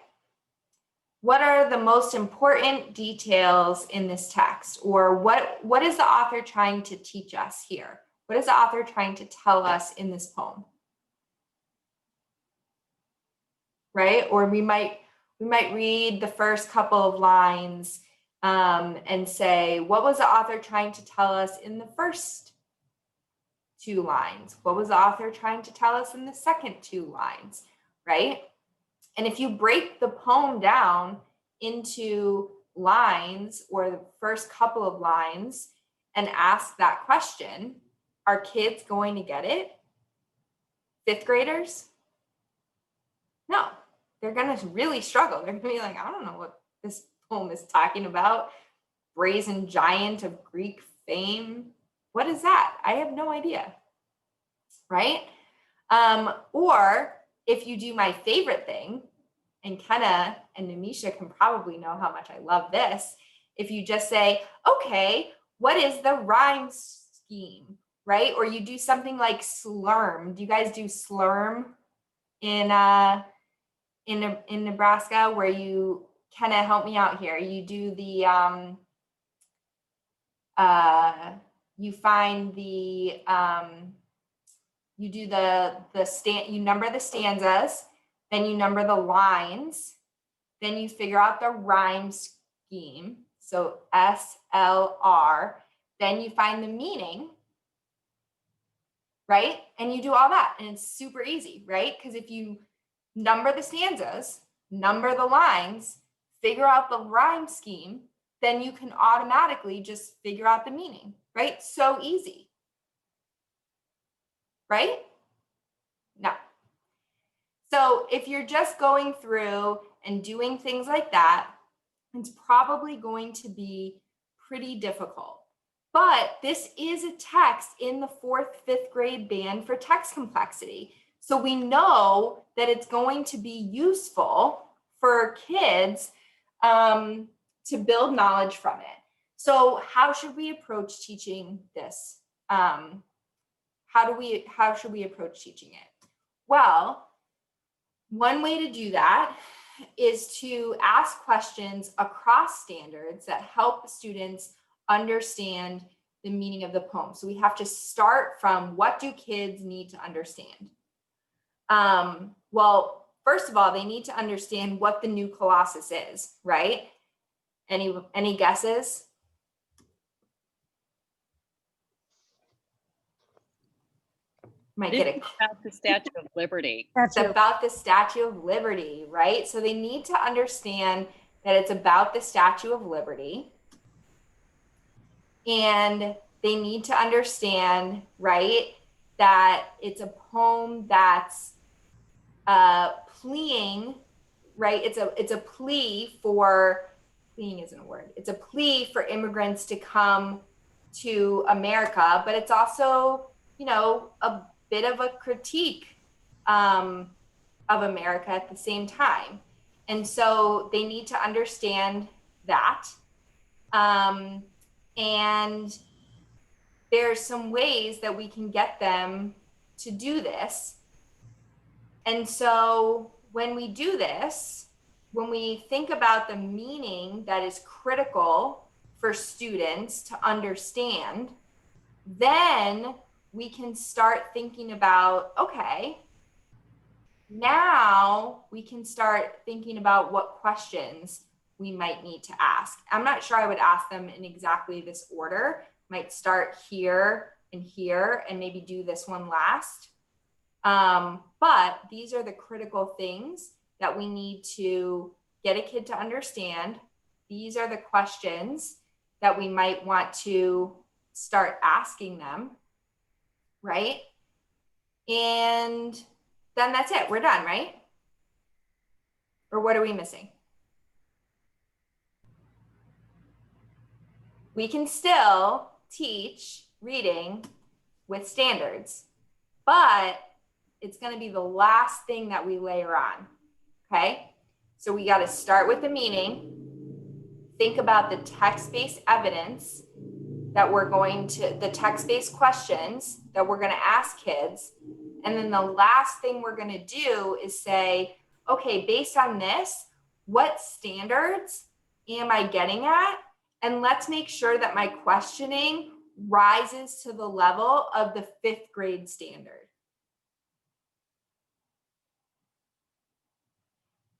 what are the most important details in this text? Or what is the author trying to teach us here? What is the author trying to tell us in this poem? Right? Or we might read the first couple of lines and say, what was the author trying to tell us in the first 2 lines? What was the author trying to tell us in the second 2 lines? Right? And if you break the poem down into lines or the first couple of lines and ask that question, are kids going to get it? 5th graders? No, they're going to really struggle. They're going to be like, I don't know what this poem is talking about. Brazen giant of Greek fame. What is that? I have no idea. Right? Or if you do my favorite thing, and Kenna and Namisha can probably know how much I love this, if you just say, okay, what is the rhyme scheme, right? Or you do something like slurm. Do you guys do slurm in Nebraska, where you, Kenna, help me out here. You do the, you find the, you do you number the stanzas, then you number the lines, then you figure out the rhyme scheme. So SLR, then you find the meaning, right? And you do all that, and it's super easy, right? Because if you number the stanzas, number the lines, figure out the rhyme scheme, then you can automatically just figure out the meaning, right? So easy, right? No. So if you're just going through and doing things like that, it's probably going to be pretty difficult. But this is a text in the 4th, 5th grade band for text complexity. So we know that it's going to be useful for kids to build knowledge from it. So how should we approach teaching this? How should we approach teaching it? Well, one way to do that is to ask questions across standards that help students understand the meaning of the poem. So we have to start from, what do kids need to understand? Well, first of all, they need to understand what the new Colossus is, right? Any guesses? Might get it. About the Statue of Liberty. It's about the Statue of Liberty, right? So they need to understand that it's about the Statue of Liberty. And they need to understand, right, that it's a poem that's pleading, right? It's a plea for, pleading isn't a word. It's a plea for immigrants to come to America, but it's also, you know, a bit of a critique of America at the same time. And so they need to understand that. And there's some ways that we can get them to do this. And so when we do this, when we think about the meaning that is critical for students to understand, then we can start thinking about, okay, now we can start thinking about what questions we might need to ask. I'm not sure I would ask them in exactly this order. Might start here and maybe do this one last. But these are the critical things that we need to get a kid to understand. These are the questions that we might want to start asking them, right? And then that's it, we're done, right? Or what are we missing? We can still teach reading with standards, but it's going to be the last thing that we layer on, okay? So we got to start with the meaning, think about the text-based evidence that we're going to, the text-based questions that we're going to ask kids, and then the last thing we're going to do is say, okay, based on this, what standards am I getting at? And let's make sure that my questioning rises to the level of the 5th grade standard.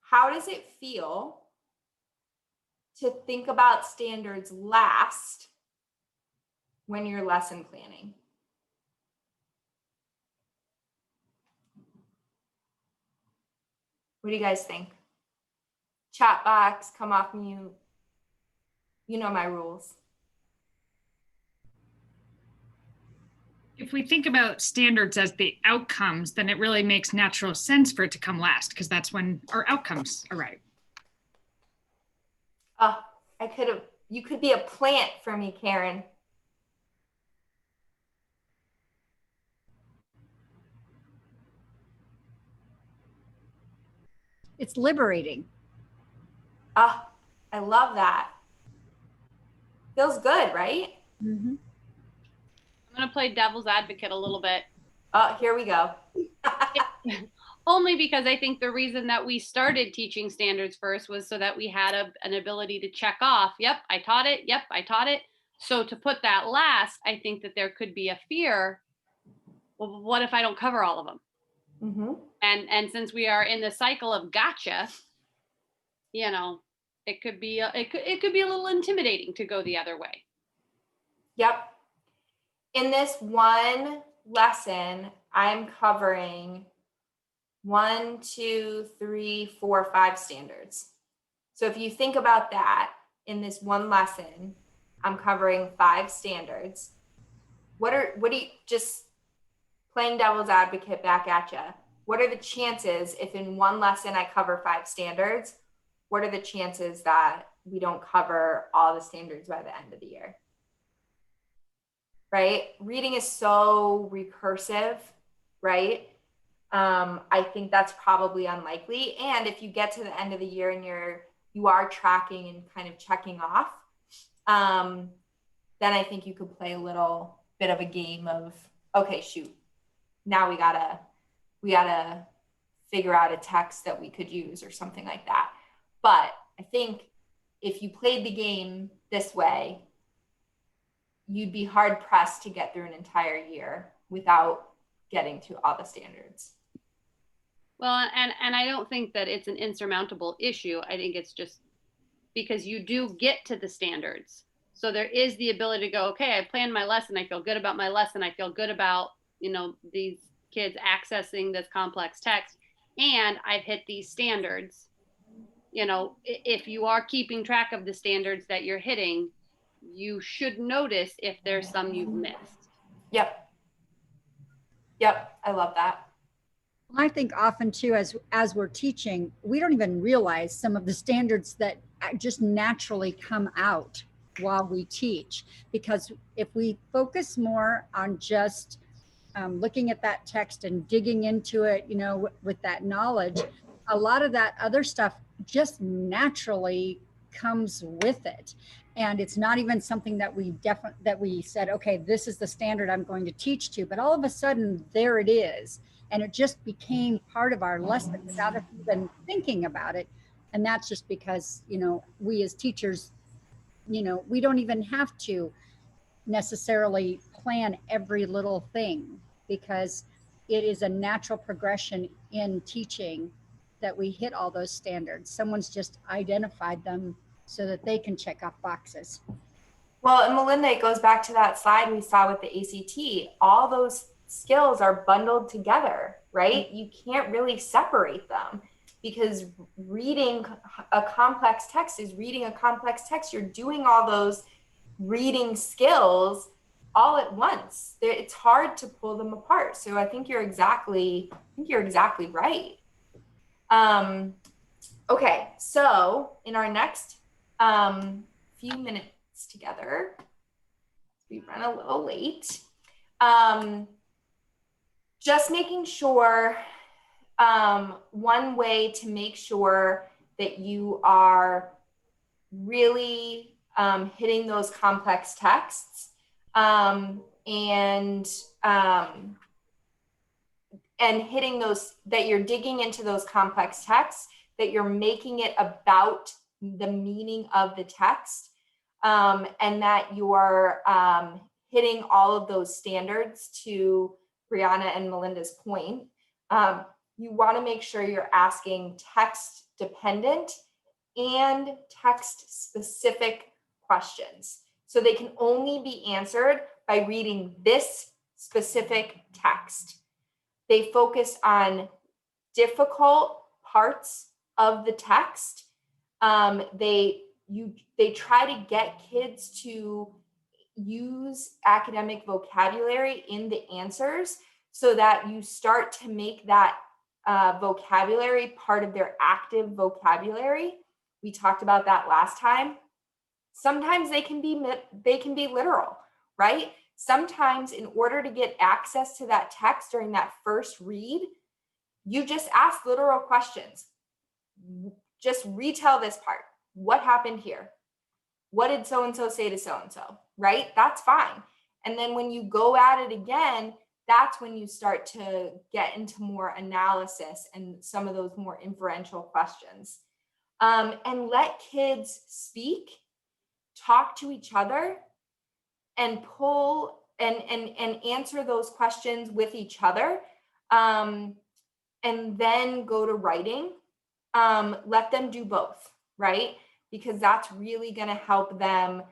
How does it feel to think about standards last when you're lesson planning? What do you guys think? Chat box, come off mute. You know my rules. If we think about standards as the outcomes, then it really makes natural sense for it to come last, because that's when our outcomes arrive. Oh, you could be a plant for me, Karen. It's liberating. Oh, I love that. Feels good, right? Mm-hmm. I'm going to play devil's advocate a little bit. Oh, here we go. Only because I think the reason that we started teaching standards first was so that we had an ability to check off. Yep, I taught it. Yep, I taught it. So to put that last, I think that there could be a fear. Well, what if I don't cover all of them? Mm-hmm. And since we are in the cycle of gotcha, you know, it could be it could be a little intimidating to go the other way. Yep. In this one lesson, I'm covering 1, 2, 3, 4, 5 standards. So if you think about that, in this one lesson, I'm covering 5 standards. What do you, just playing devil's advocate back at you, what are the chances if in one lesson I cover 5 standards, what are the chances that we don't cover all the standards by the end of the year? Right? Reading is so recursive, right? I think that's probably unlikely. And if you get to the end of the year and you are tracking and kind of checking off, then I think you could play a little bit of a game of, okay, shoot, now we gotta figure out a text that we could use or something like that. But I think if you played the game this way, you'd be hard pressed to get through an entire year without getting to all the standards. Well, and I don't think that it's an insurmountable issue. I think it's just because you do get to the standards. So there is the ability to go, okay, I planned my lesson. I feel good about my lesson. I feel good about, you know, these kids accessing this complex text, and I've hit these standards. You know, if you are keeping track of the standards that you're hitting, you should notice if there's some you've missed. Yep, I love that. I think often too, as we're teaching, we don't even realize some of the standards that just naturally come out while we teach. Because if we focus more on just looking at that text and digging into it, you know, with that knowledge, a lot of that other stuff just naturally comes with it. And it's not even something that we said, okay, this is the standard I'm going to teach to, but all of a sudden there it is. And it just became part of our lesson without us even thinking about it. And that's just because, you know, we as teachers, you know, we don't even have to necessarily plan every little thing, because it is a natural progression in teaching that we hit all those standards. Someone's just identified them so that they can check off boxes. Well, and Melinda, it goes back to that slide we saw with the ACT. All those skills are bundled together, right? You can't really separate them, because reading a complex text is reading a complex text. You're doing all those reading skills all at once. It's hard to pull them apart. So I think you're exactly right. Okay, so in our next few minutes together, we run a little late. Just making sure, one way to make sure that you are really hitting those complex texts and hitting those, that you're digging into those complex texts, that you're making it about the meaning of the text, and that you're hitting all of those standards, to Brianna and Melinda's point. You want to make sure you're asking text dependent and text specific questions, so they can only be answered by reading this specific text. They focus on difficult parts of the text. They try to get kids to use academic vocabulary in the answers, so that you start to make that vocabulary part of their active vocabulary. We talked about that last time. Sometimes they can be literal, right? Sometimes in order to get access to that text during that first read, you just ask literal questions. Just retell this part. What happened here? What did so-and-so say to so-and-so, right? That's fine. And then when you go at it again, that's when you start to get into more analysis and some of those more inferential questions. And let kids speak, talk to each other, and pull and answer those questions with each other, and then go to writing. Let them do both, right? Because that's really going to help them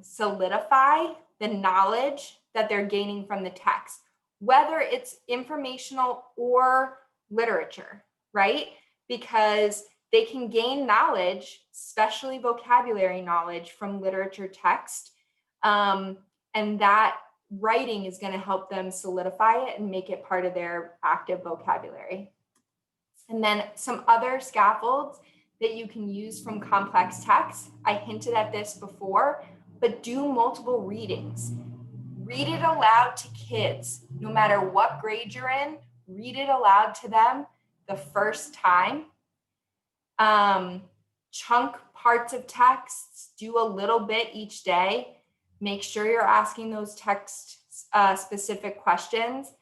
solidify the knowledge that they're gaining from the text, whether it's informational or literature, right? Because they can gain knowledge, especially vocabulary knowledge, from literature text. And that writing is going to help them solidify it and make it part of their active vocabulary. And then some other scaffolds that you can use from complex text. I hinted at this before, but do multiple readings. Read it aloud to kids, no matter what grade you're in. Read it aloud to them the first time. Chunk parts of texts, do a little bit each day. Make sure you're asking those text specific questions,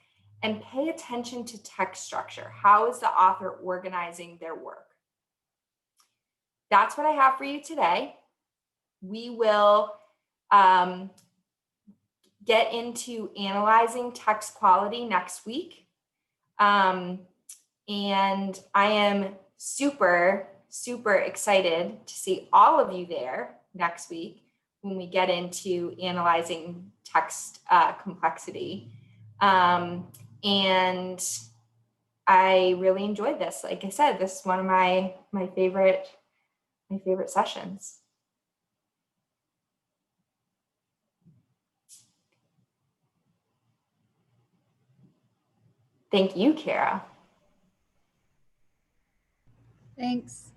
and pay attention to text structure. How is the author organizing their work? That's what I have for you today. We will get into analyzing text quality next week. And I am super, super excited to see all of you there next week when we get into analyzing text complexity. And I really enjoyed this. Like I said, this is one of my favorite sessions. Thank you, Kara. Thanks.